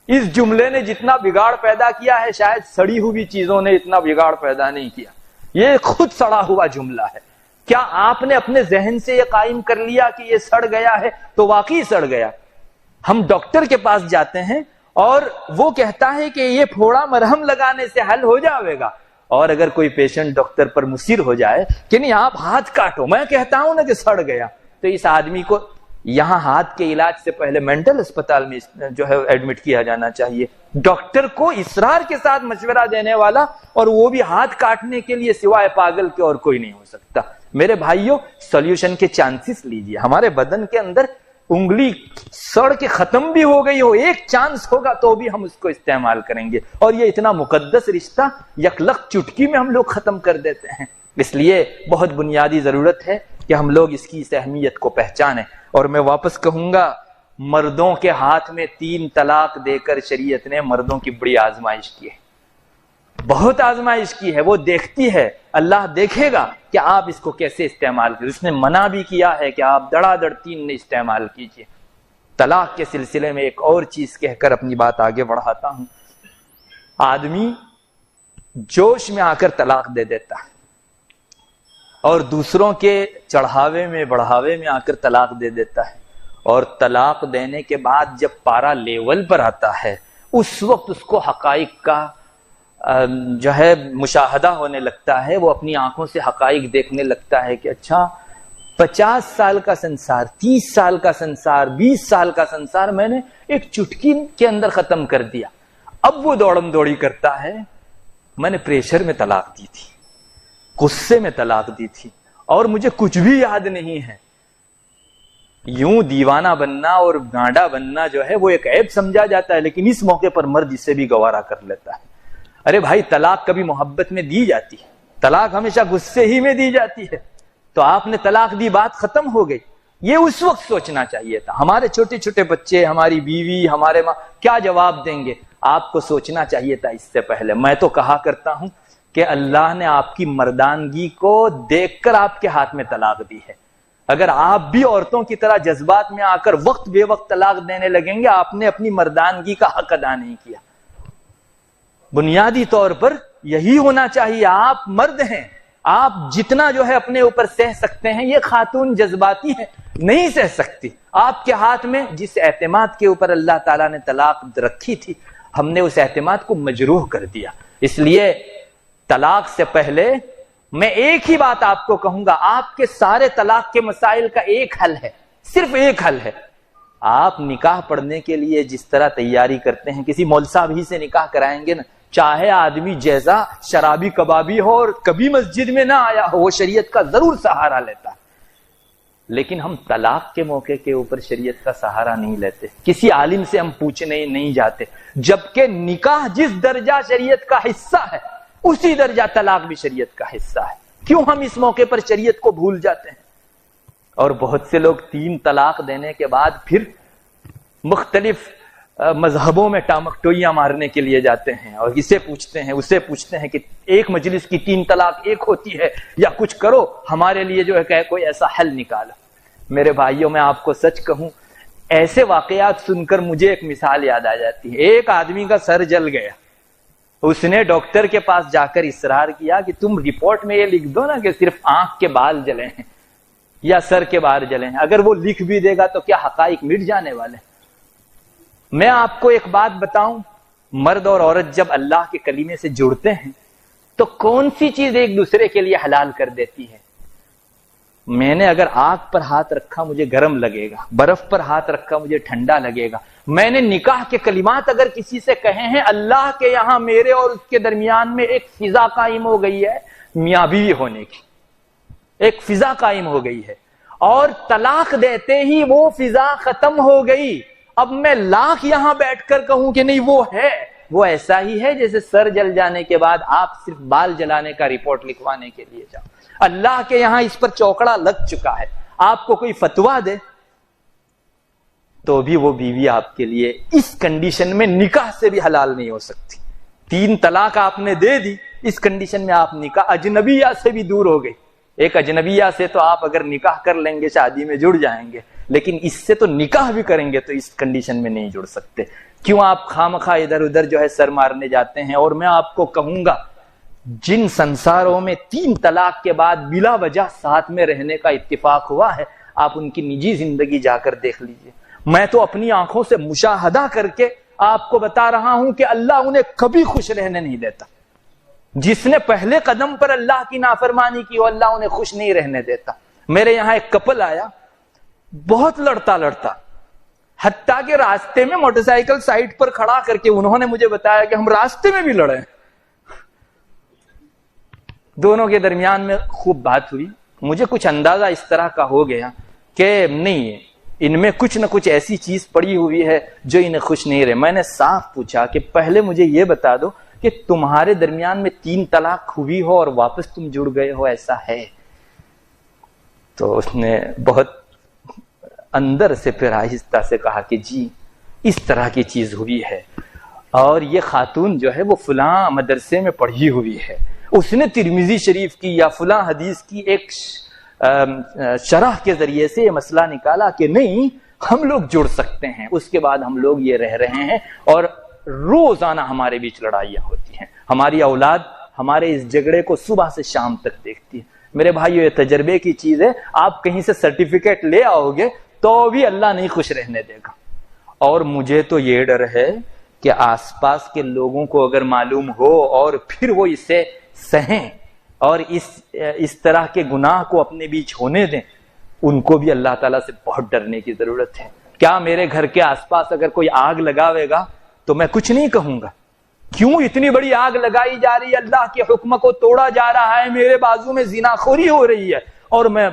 اس جملے نے جتنا بگاڑ پیدا کیا ہے شاید سڑی ہوئی چیزوں نے اتنا بگاڑ پیدا نہیں کیا، یہ خود سڑا ہوا جملہ ہے۔ کیا آپ نے اپنے ذہن سے یہ قائم کر لیا کہ یہ سڑ گیا ہے تو واقعی سڑ گیا؟ ہم ڈاکٹر کے پاس جاتے ہیں اور وہ کہتا ہے کہ یہ پھوڑا مرہم لگانے سے حل ہو جاوے گا، اور اگر کوئی پیشنٹ ڈاکٹر پر مصر ہو جائے کہ نہیں آپ ہاتھ کاٹو، میں کہتا ہوں نا کہ سڑ گیا، تو اس آدمی کو یہاں ہاتھ کے علاج سے پہلے مینٹل اسپتال میں جو ہے ایڈمٹ کیا جانا چاہیے۔ ڈاکٹر کو اصرار کے ساتھ مشورہ دینے والا، اور وہ بھی ہاتھ کاٹنے کے لیے سوائے پاگل کے اور کوئی نہیں ہو سکتا۔ میرے بھائیوں، سولوشن کے چانسز لیجئے۔ ہمارے بدن کے اندر انگلی سڑ کے ختم بھی ہو گئی ہو، ایک چانس ہوگا تو بھی ہم اس کو استعمال کریں گے، اور یہ اتنا مقدس رشتہ یکلخت چٹکی میں ہم لوگ ختم کر دیتے ہیں۔ اس لیے بہت بنیادی ضرورت ہے کہ ہم لوگ اس کی اس اہمیت کو پہچانیں۔ اور میں واپس کہوں گا، مردوں کے ہاتھ میں 3 طلاق دے کر شریعت نے مردوں کی بڑی آزمائش کی ہے، بہت آزمائش کی ہے۔ وہ دیکھتی ہے، اللہ دیکھے گا کہ آپ اس کو کیسے استعمال کریں۔ اس نے منع بھی کیا ہے کہ آپ دڑا دڑ 3 نے استعمال کیجیے۔ طلاق کے سلسلے میں ایک اور چیز کہہ کر اپنی بات آگے بڑھاتا ہوں. آدمی جوش میں آ کر طلاق دے دیتا ہے اور دوسروں کے چڑھاوے میں بڑھاوے میں آ کر طلاق دے دیتا ہے, اور طلاق دینے کے بعد جب پارا لیول پر آتا ہے اس وقت اس کو حقائق کا جو ہے مشاہدہ ہونے لگتا ہے. وہ اپنی آنکھوں سے حقائق دیکھنے لگتا ہے کہ اچھا 50 سال کا سنسار, 30 سال کا سنسار, 20 سال کا سنسار میں نے ایک چٹکی کے اندر ختم کر دیا. اب وہ دوڑم دوڑی کرتا ہے, میں نے پریشر میں طلاق دی تھی, غصے میں طلاق دی تھی اور مجھے کچھ بھی یاد نہیں ہے. یوں دیوانہ بننا اور گانڈا بننا جو ہے وہ ایک عیب سمجھا جاتا ہے, لیکن اس موقع پر مرد اسے بھی گوارا کر لیتا ہے. ارے بھائی, طلاق کبھی محبت میں دی جاتی ہے, طلاق ہمیشہ غصے ہی میں دی جاتی ہے. تو آپ نے طلاق دی, بات ختم ہو گئی. یہ اس وقت سوچنا چاہیے تھا. ہمارے چھوٹے چھوٹے بچے, ہماری بیوی, ہمارے ماں کیا جواب دیں گے, آپ کو سوچنا چاہیے تھا اس سے پہلے. میں تو کہا کرتا ہوں کہ اللہ نے آپ کی مردانگی کو دیکھ کر آپ کے ہاتھ میں طلاق دی ہے. اگر آپ بھی عورتوں کی طرح جذبات میں آ کر وقت بے وقت طلاق دینے لگیں گے, آپ نے اپنی مردانگی کا حق ادا نہیں کیا. بنیادی طور پر یہی ہونا چاہیے. آپ مرد ہیں, آپ جتنا جو ہے اپنے اوپر سہ سکتے ہیں, یہ خاتون جذباتی ہے, نہیں سہ سکتی. آپ کے ہاتھ میں جس اعتماد کے اوپر اللہ تعالیٰ نے طلاق رکھی تھی, ہم نے اس اعتماد کو مجروح کر دیا. اس لیے طلاق سے پہلے میں ایک ہی بات آپ کو کہوں گا, آپ کے سارے طلاق کے مسائل کا ایک حل ہے, صرف ایک حل ہے. آپ نکاح پڑھنے کے لیے جس طرح تیاری کرتے ہیں, کسی مول صاحب ہی سے نکاح کرائیں گے نا, چاہے آدمی جیسا شرابی کبابی ہو اور کبھی مسجد میں نہ آیا ہو, وہ شریعت کا ضرور سہارا لیتا ہے. لیکن ہم طلاق کے موقع کے اوپر شریعت کا سہارا نہیں لیتے, کسی عالم سے ہم پوچھنے نہیں جاتے, جبکہ نکاح جس درجہ شریعت کا حصہ ہے اسی درجہ طلاق بھی شریعت کا حصہ ہے. کیوں ہم اس موقع پر شریعت کو بھول جاتے ہیں؟ اور بہت سے لوگ 3 طلاق دینے کے بعد پھر مختلف مذہبوں میں ٹامکٹوئیاں مارنے کے لیے جاتے ہیں, اور اسے پوچھتے ہیں اسے پوچھتے ہیں کہ ایک مجلس کی 3 طلاق ایک ہوتی ہے, یا کچھ کرو ہمارے لیے جو ہے کہ کوئی ایسا حل نکالو. میرے بھائیوں, میں آپ کو سچ کہوں, ایسے واقعات سن کر مجھے ایک مثال یاد آ جاتی ہے. ایک آدمی کا سر جل گیا, اس نے ڈاکٹر کے پاس جا کر اصرار کیا کہ تم رپورٹ میں یہ لکھ دو نا کہ صرف آنکھ کے بال جلے ہیں یا سر کے بال جلے ہیں. اگر وہ لکھ بھی دے گا تو کیا حقائق مٹ جانے والے ہیں؟ میں آپ کو ایک بات بتاؤں, مرد اور عورت جب اللہ کے کلمے سے جڑتے ہیں تو کون سی چیز ایک دوسرے کے لیے حلال کر دیتی ہے؟ میں نے اگر آگ پر ہاتھ رکھا مجھے گرم لگے گا, برف پر ہاتھ رکھا مجھے ٹھنڈا لگے گا. میں نے نکاح کے کلمات اگر کسی سے کہے ہیں, اللہ کے یہاں میرے اور اس کے درمیان میں ایک فضا قائم ہو گئی ہے, میاں بیوی ہونے کی ایک فضا قائم ہو گئی ہے, اور طلاق دیتے ہی وہ فضا ختم ہو گئی. اب میں لاکھ یہاں بیٹھ کر کہوں کہ نہیں وہ ہے, وہ ایسا ہی ہے جیسے سر جل جانے کے بعد آپ صرف بال جلانے کا رپورٹ لکھوانے کے لیے جاؤ. اللہ کے یہاں اس پر چوکڑا لگ چکا ہے. آپ کو کوئی فتوا دے تو بھی وہ بیوی آپ کے لیے اس کنڈیشن میں نکاح سے بھی حلال نہیں ہو سکتی. 3 طلاق آپ نے دے دی, اس کنڈیشن میں آپ نکاح اجنبیہ سے بھی دور ہو گئی. ایک اجنبیہ سے تو آپ اگر نکاح کر لیں گے شادی میں جڑ جائیں گے, لیکن اس سے تو نکاح بھی کریں گے تو اس کنڈیشن میں نہیں جڑ سکتے. کیوں آپ خامخواہ ادھر ادھر جو ہے سر مارنے جاتے ہیں؟ اور میں آپ کو کہوں گا, جن سنساروں میں 3 طلاق کے بعد بلا وجہ ساتھ میں رہنے کا اتفاق ہوا ہے, آپ ان کی نجی زندگی جا کر دیکھ لیجئے. میں تو اپنی آنکھوں سے مشاہدہ کر کے آپ کو بتا رہا ہوں کہ اللہ انہیں کبھی خوش رہنے نہیں دیتا. جس نے پہلے قدم پر اللہ کی نافرمانی کی وہ اللہ انہیں خوش نہیں رہنے دیتا. میرے یہاں ایک کپل آیا, بہت لڑتا لڑتا, حتیٰ کہ راستے میں موٹر سائیکل سائٹ پر کھڑا کر کے انہوں نے مجھے بتایا کہ ہم راستے میں بھی لڑے. دونوں کے درمیان میں خوب بات ہوئی. مجھے کچھ اندازہ اس طرح کا ہو گیا کہ نہیں, ان میں کچھ نہ کچھ ایسی چیز پڑی ہوئی ہے جو انہیں خوش نہیں رہے. میں نے صاف پوچھا کہ پہلے مجھے یہ بتا دو کہ تمہارے درمیان میں 3 طلاق ہوئی ہو اور واپس تم جڑ گئے ہو, ایسا ہے؟ تو اس نے بہت اندر سے پھر آہستہ سے کہا کہ جی اس طرح کی چیز ہوئی ہے, اور یہ خاتون جو ہے وہ فلاں مدرسے میں پڑھی ہوئی ہے, اس نے ترمذی شریف کی یا فلاں حدیث کی ایک شرح کے ذریعے سے یہ مسئلہ نکالا کہ نہیں, ہم لوگ جڑ سکتے ہیں، اس کے بعد ہم لوگ یہ رہ رہے ہیں اور روزانہ ہمارے بیچ لڑائیاں ہوتی ہیں. ہماری اولاد ہمارے اس جھگڑے کو صبح سے شام تک دیکھتی ہے. میرے بھائیو، یہ تجربے کی چیز ہے. آپ کہیں سے سرٹیفکیٹ لے آؤ گے تو بھی اللہ نہیں خوش رہنے دے گا. اور مجھے تو یہ ڈر ہے کہ آس پاس کے لوگوں کو اگر معلوم ہو اور پھر وہ اسے سہیں اور اس طرح کے گناہ کو اپنے بیچ ہونے دیں، ان کو بھی اللہ تعالیٰ سے بہت ڈرنے کی ضرورت ہے. کیا میرے گھر کے آس پاس اگر کوئی آگ لگاوے گا تو میں کچھ نہیں کہوں گا؟ کیوں اتنی بڑی آگ لگائی جا رہی ہے؟ اللہ کے حکم کو توڑا جا رہا ہے، میرے بازو میں زنا خوری ہو رہی ہے اور میں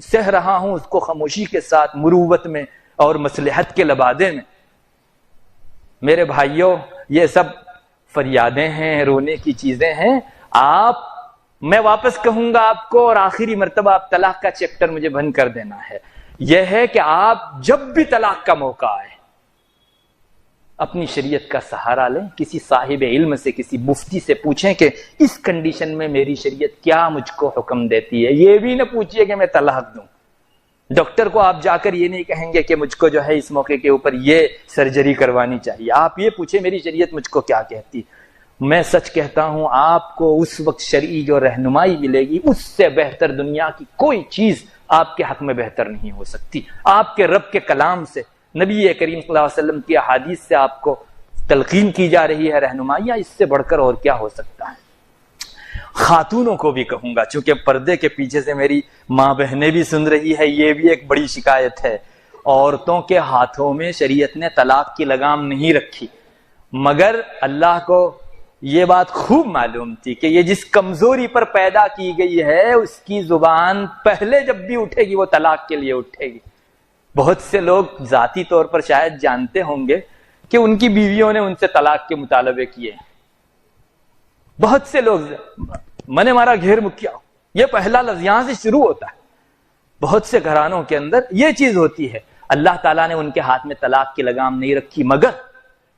سہ رہا ہوں اس کو خاموشی کے ساتھ، مروت میں اور مصلحت کے لبادے میں. میرے بھائیوں، یہ سب فریادیں ہیں، رونے کی چیزیں ہیں. میں واپس کہوں گا آپ کو، اور آخری مرتبہ آپ طلاق کا چیپٹر مجھے بند کر دینا ہے، یہ ہے کہ آپ جب بھی طلاق کا موقع آئے اپنی شریعت کا سہارا لیں. کسی صاحب علم سے، کسی مفتی سے پوچھیں کہ اس کنڈیشن میں میری شریعت کیا مجھ کو حکم دیتی ہے. یہ بھی نہ پوچھئے کہ میں طلاق دوں. ڈاکٹر کو آپ جا کر یہ نہیں کہیں گے کہ مجھ کو جو ہے اس موقع کے اوپر یہ سرجری کروانی چاہیے. آپ یہ پوچھیں میری شریعت مجھ کو کیا کہتی. میں سچ کہتا ہوں، آپ کو اس وقت شرعی جو رہنمائی ملے گی، اس سے بہتر دنیا کی کوئی چیز آپ کے حق میں بہتر نہیں ہو سکتی. آپ کے رب کے کلام سے، نبی کریم صلی اللہ علیہ وسلم کی احادیث سے آپ کو تلقین کی جا رہی ہے رہنمائیاں، اس سے بڑھ کر اور کیا ہو سکتا ہے. خاتونوں کو بھی کہوں گا، چونکہ پردے کے پیچھے سے میری ماں بہنیں بھی سن رہی ہے، یہ بھی ایک بڑی شکایت ہے. عورتوں کے ہاتھوں میں شریعت نے طلاق کی لگام نہیں رکھی، مگر اللہ کو یہ بات خوب معلوم تھی کہ یہ جس کمزوری پر پیدا کی گئی ہے اس کی زبان پہلے جب بھی اٹھے گی وہ طلاق کے لیے اٹھے گی. بہت سے لوگ ذاتی طور پر شاید جانتے ہوں گے کہ ان کی بیویوں نے ان سے طلاق کے مطالبے کیے. بہت سے لوگ منے مارا گھیر مکیا، یہ پہلا لفظ یہاں سے شروع ہوتا ہے. بہت سے گھرانوں کے اندر یہ چیز ہوتی ہے. اللہ تعالیٰ نے ان کے ہاتھ میں طلاق کی لگام نہیں رکھی، مگر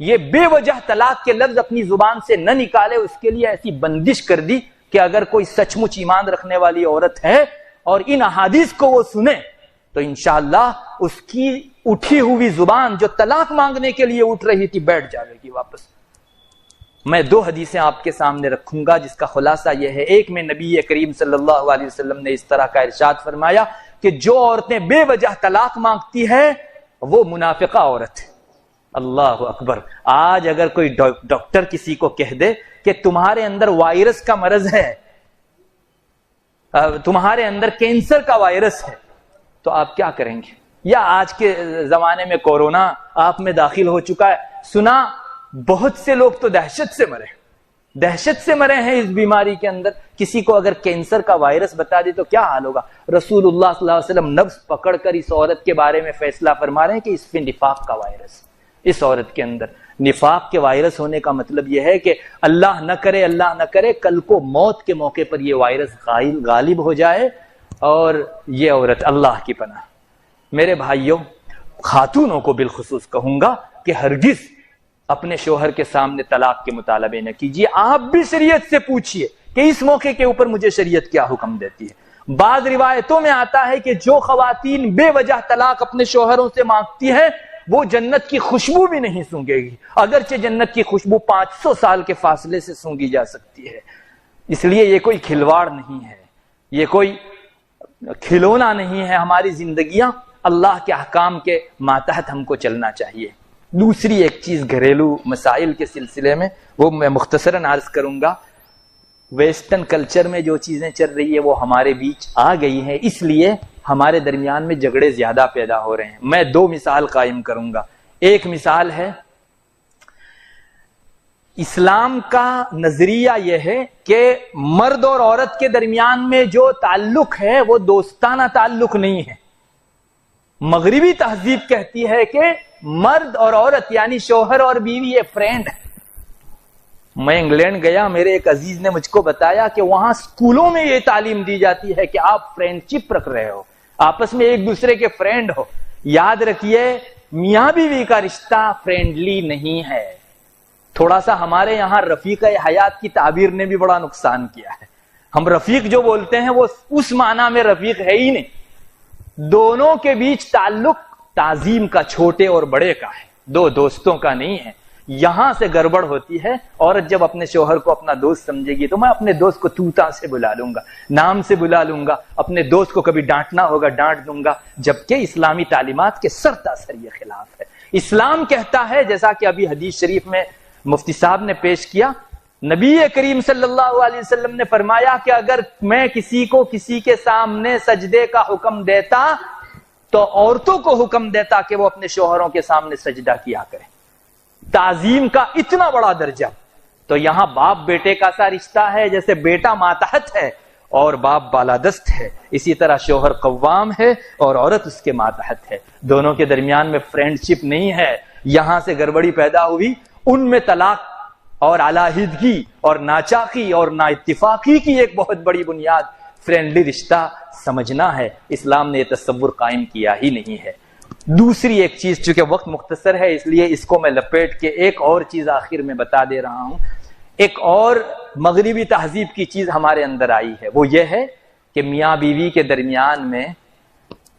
یہ بے وجہ طلاق کے لفظ اپنی زبان سے نہ نکالے، اس کے لیے ایسی بندش کر دی کہ اگر کوئی سچ مچ ایمان رکھنے والی عورت ہے اور ان احادیث کو وہ سنے تو انشاءاللہ اس کی اٹھی ہوئی زبان جو طلاق مانگنے کے لیے اٹھ رہی تھی بیٹھ جائے گی واپس. میں 2 حدیثیں آپ کے سامنے رکھوں گا جس کا خلاصہ یہ ہے. ایک میں نبی کریم صلی اللہ علیہ وسلم نے اس طرح کا ارشاد فرمایا کہ جو عورتیں بے وجہ طلاق مانگتی ہے وہ منافقہ عورت ہے. اللہ اکبر. آج اگر کوئی ڈاکٹر کسی کو کہہ دے کہ تمہارے اندر وائرس کا مرض ہے، تمہارے اندر کینسر کا وائرس ہے، تو آپ کیا کریں گے؟ یا آج کے زمانے میں کورونا آپ میں داخل ہو چکا ہے، سنا بہت سے لوگ تو دہشت سے مرے ہیں اس بیماری کے اندر. کسی کو اگر کینسر کا وائرس بتا دے تو کیا حال ہوگا؟ رسول اللہ صلی اللہ علیہ وسلم نفس پکڑ کر اس عورت کے بارے میں فیصلہ فرما رہے ہیں کہ اس پہ نفاق کا وائرس، اس عورت کے اندر نفاق کے وائرس ہونے کا مطلب یہ ہے کہ اللہ نہ کرے کل کو موت کے موقع پر یہ وائرس غالب ہو جائے اور یہ عورت اللہ کی پناہ. میرے بھائیوں، خاتونوں کو بالخصوص کہوں گا کہ ہرگز اپنے شوہر کے سامنے طلاق کے مطالبے نہ کیجیے. آپ بھی شریعت سے پوچھئے کہ اس موقع کے اوپر مجھے شریعت کیا حکم دیتی ہے. بعض روایتوں میں آتا ہے کہ جو خواتین بے وجہ طلاق اپنے شوہروں سے مانگتی ہیں وہ جنت کی خوشبو بھی نہیں سونگے گی، اگرچہ جنت کی خوشبو 500 سال کے فاصلے سے سونگی جا سکتی ہے. اس لیے یہ کوئی کھلواڑ نہیں ہے، یہ کوئی کھلونا نہیں ہے. ہماری زندگیاں اللہ کے احکام کے ماتحت ہم کو چلنا چاہیے. دوسری ایک چیز گھریلو مسائل کے سلسلے میں، وہ میں مختصراً عرض کروں گا. ویسٹرن کلچر میں جو چیزیں چل رہی ہے وہ ہمارے بیچ آ گئی ہیں، اس لیے ہمارے درمیان میں جھگڑے زیادہ پیدا ہو رہے ہیں. میں 2 مثال قائم کروں گا. ایک مثال ہے، اسلام کا نظریہ یہ ہے کہ مرد اور عورت کے درمیان میں جو تعلق ہے وہ دوستانہ تعلق نہیں ہے. مغربی تہذیب کہتی ہے کہ مرد اور عورت یعنی شوہر اور بیوی یہ فرینڈ ہے. میں انگلینڈ گیا، میرے ایک عزیز نے مجھ کو بتایا کہ وہاں سکولوں میں یہ تعلیم دی جاتی ہے کہ آپ فرینڈ شپ رکھ رہے ہو، آپس میں ایک دوسرے کے فرینڈ ہو. یاد رکھیے میاں بیوی کا رشتہ فرینڈلی نہیں ہے. تھوڑا سا ہمارے یہاں رفیق حیات کی تعبیر نے بھی بڑا نقصان کیا ہے. ہم رفیق جو بولتے ہیں وہ اس معنی میں رفیق ہے ہی نہیں. دونوں کے بیچ تعلق تعظیم کا چھوٹے اور بڑے کا ہے، دو دوستوں کا نہیں ہے۔ یہاں سے گڑبڑ ہوتی ہے، عورت جب اپنے شوہر کو اپنا دوست سمجھے گی تو میں اپنے دوست کو توتا سے بلا لوں گا، نام سے بلا لوں گا، اپنے دوست کو کبھی ڈانٹنا ہوگا ڈانٹ دوں گا، جبکہ اسلامی تعلیمات کے سرتاسر یہ خلاف ہے۔ اسلام کہتا ہے، جیسا کہ ابھی حدیث شریف میں مفتی صاحب نے پیش کیا، نبی کریم صلی اللہ علیہ وسلم نے فرمایا کہ اگر میں کسی کو کسی کے سامنے سجدے کا حکم دیتا تو عورتوں کو حکم دیتا کہ وہ اپنے شوہروں کے سامنے سجدہ کیا کریں۔ تعظیم کا اتنا بڑا درجہ، تو یہاں باپ بیٹے کا سا رشتہ ہے، جیسے بیٹا ماتحت ہے اور باپ بالادست ہے، اسی طرح شوہر قوام ہے اور عورت اس کے ماتحت ہے، دونوں کے درمیان میں فرینڈشپ نہیں ہے۔ یہاں سے گڑبڑی پیدا ہوئی، ان میں طلاق اور علیحدگی اور ناچاقی اور نا اتفاقی کی ایک بہت بڑی بنیاد فرینڈلی رشتہ سمجھنا ہے۔ اسلام نے یہ تصور قائم کیا ہی نہیں ہے۔ دوسری ایک چیز، چونکہ وقت مختصر ہے اس لیے اس کو میں لپیٹ کے ایک اور چیز آخر میں بتا دے رہا ہوں، ایک اور مغربی تہذیب کی چیز ہمارے اندر آئی ہے، وہ یہ ہے کہ میاں بیوی کے درمیان میں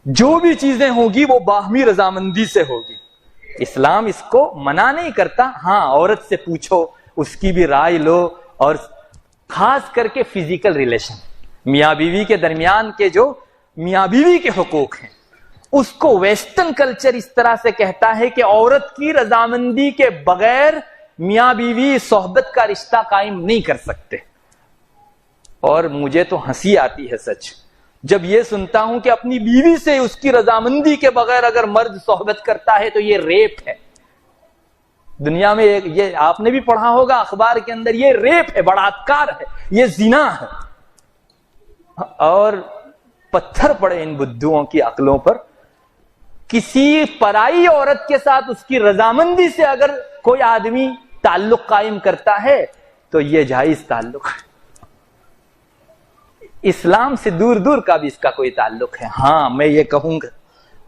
جو بھی چیزیں ہوگی وہ باہمی رضامندی سے ہوگی۔ اسلام اس کو منع نہیں کرتا، ہاں عورت سے پوچھو، اس کی بھی رائے لو، اور خاص کر کے فزیکل ریلیشن، میاں بیوی کے درمیان کے جو میاں بیوی کے حقوق ہیں، اس کو ویسٹرن کلچر اس طرح سے کہتا ہے کہ عورت کی رضامندی کے بغیر میاں بیوی صحبت کا رشتہ قائم نہیں کر سکتے۔ اور مجھے تو ہنسی آتی ہے سچ جب یہ سنتا ہوں کہ اپنی بیوی سے اس کی رضامندی کے بغیر اگر مرد صحبت کرتا ہے تو یہ ریپ ہے۔ دنیا میں یہ آپ نے بھی پڑھا ہوگا اخبار کے اندر، یہ ریپ ہے، بلاత్కాر ہے، یہ زنا ہے۔ اور پتھر پڑے ان بدھوؤں کی عقلوں پر، کسی پرائی عورت کے ساتھ اس کی رضامندی سے اگر کوئی آدمی تعلق قائم کرتا ہے تو یہ جائز تعلق ہے۔ اسلام سے دور دور کا بھی اس کا کوئی تعلق ہے۔ ہاں میں یہ کہوں گا،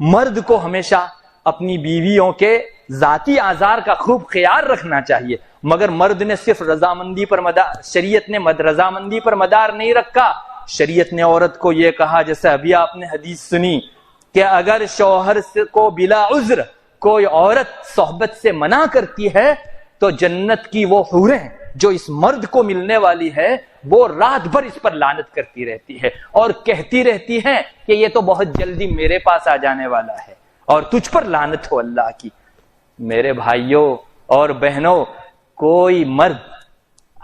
مرد کو ہمیشہ اپنی بیویوں کے ذاتی آزار کا خوب خیال رکھنا چاہیے، مگر مرد نے صرف رضامندی پر شریعت نے رضامندی پر مدار نہیں رکھا۔ شریعت نے عورت کو یہ کہا، جیسے ابھی آپ نے حدیث سنی، کہ اگر شوہر کو بلا عذر کوئی عورت صحبت سے منع کرتی ہے تو جنت کی وہ حوریں جو اس مرد کو ملنے والی ہے وہ رات بھر اس پر لعنت کرتی رہتی ہے اور کہتی رہتی ہے کہ یہ تو بہت جلدی میرے پاس آ جانے والا ہے اور تجھ پر لعنت ہو اللہ کی۔ میرے بھائیوں اور بہنوں، کوئی مرد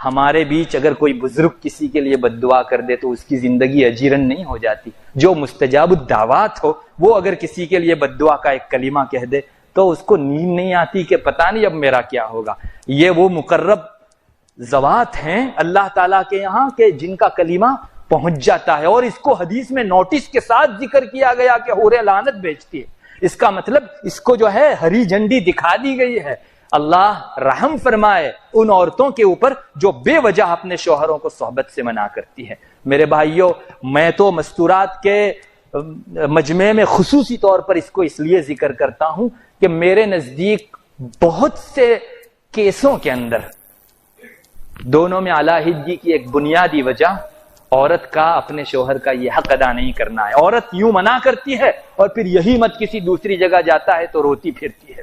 ہمارے بیچ اگر کوئی بزرگ کسی کے لیے بد دعا کر دے تو اس کی زندگی اجیرن نہیں ہو جاتی۔ جو مستجاب الدعوات ہو وہ اگر کسی کے لیے بد دعا کا ایک کلمہ کہہ دے تو اس کو نیند نہیں آتی کہ پتہ نہیں اب میرا کیا ہوگا۔ یہ وہ مقرب ذوات ہیں اللہ تعالیٰ کے یہاں کہ جن کا کلمہ پہنچ جاتا ہے، اور اس کو حدیث میں نوٹس کے ساتھ ذکر کیا گیا کہ حوریں لعنت بھیجتی ہے۔ اس کا مطلب اس کو جو ہے ہری جھنڈی دکھا دی گئی ہے۔ اللہ رحم فرمائے ان عورتوں کے اوپر جو بے وجہ اپنے شوہروں کو صحبت سے منع کرتی ہے۔ میرے بھائیوں، میں تو مستورات کے مجمع میں خصوصی طور پر اس کو اس لیے ذکر کرتا ہوں کہ میرے نزدیک بہت سے کیسوں کے اندر دونوں میں علیحدگی کی ایک بنیادی وجہ عورت کا اپنے شوہر کا یہ حق ادا نہیں کرنا ہے۔ عورت یوں منع کرتی ہے اور پھر یہی مت کسی دوسری جگہ جاتا ہے تو روتی پھرتی ہے۔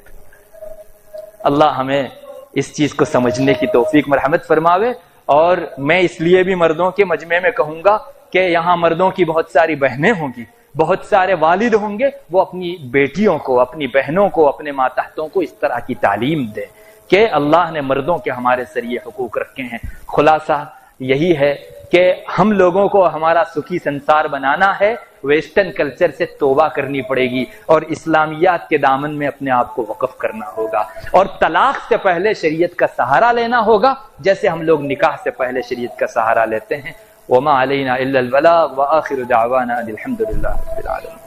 اللہ ہمیں اس چیز کو سمجھنے کی توفیق مرحمت فرماوے۔ اور میں اس لیے بھی مردوں کے مجمع میں کہوں گا کہ یہاں مردوں کی بہت ساری بہنیں ہوں گی، بہت سارے والد ہوں گے، وہ اپنی بیٹیوں کو، اپنی بہنوں کو، اپنے ماتحتوں کو اس طرح کی تعلیم دیں کہ اللہ نے مردوں کے ہمارے سر یہ حقوق رکھے ہیں۔ خلاصہ یہی ہے کہ ہم لوگوں کو ہمارا سکھی سنسار بنانا ہے، ویسٹرن کلچر سے توبہ کرنی پڑے گی اور اسلامیات کے دامن میں اپنے آپ کو وقف کرنا ہوگا، اور طلاق سے پہلے شریعت کا سہارا لینا ہوگا جیسے ہم لوگ نکاح سے پہلے شریعت کا سہارا لیتے ہیں۔ وما علینا الا البلاغ وآخر دعوانا الحمد للہ رب العالمین۔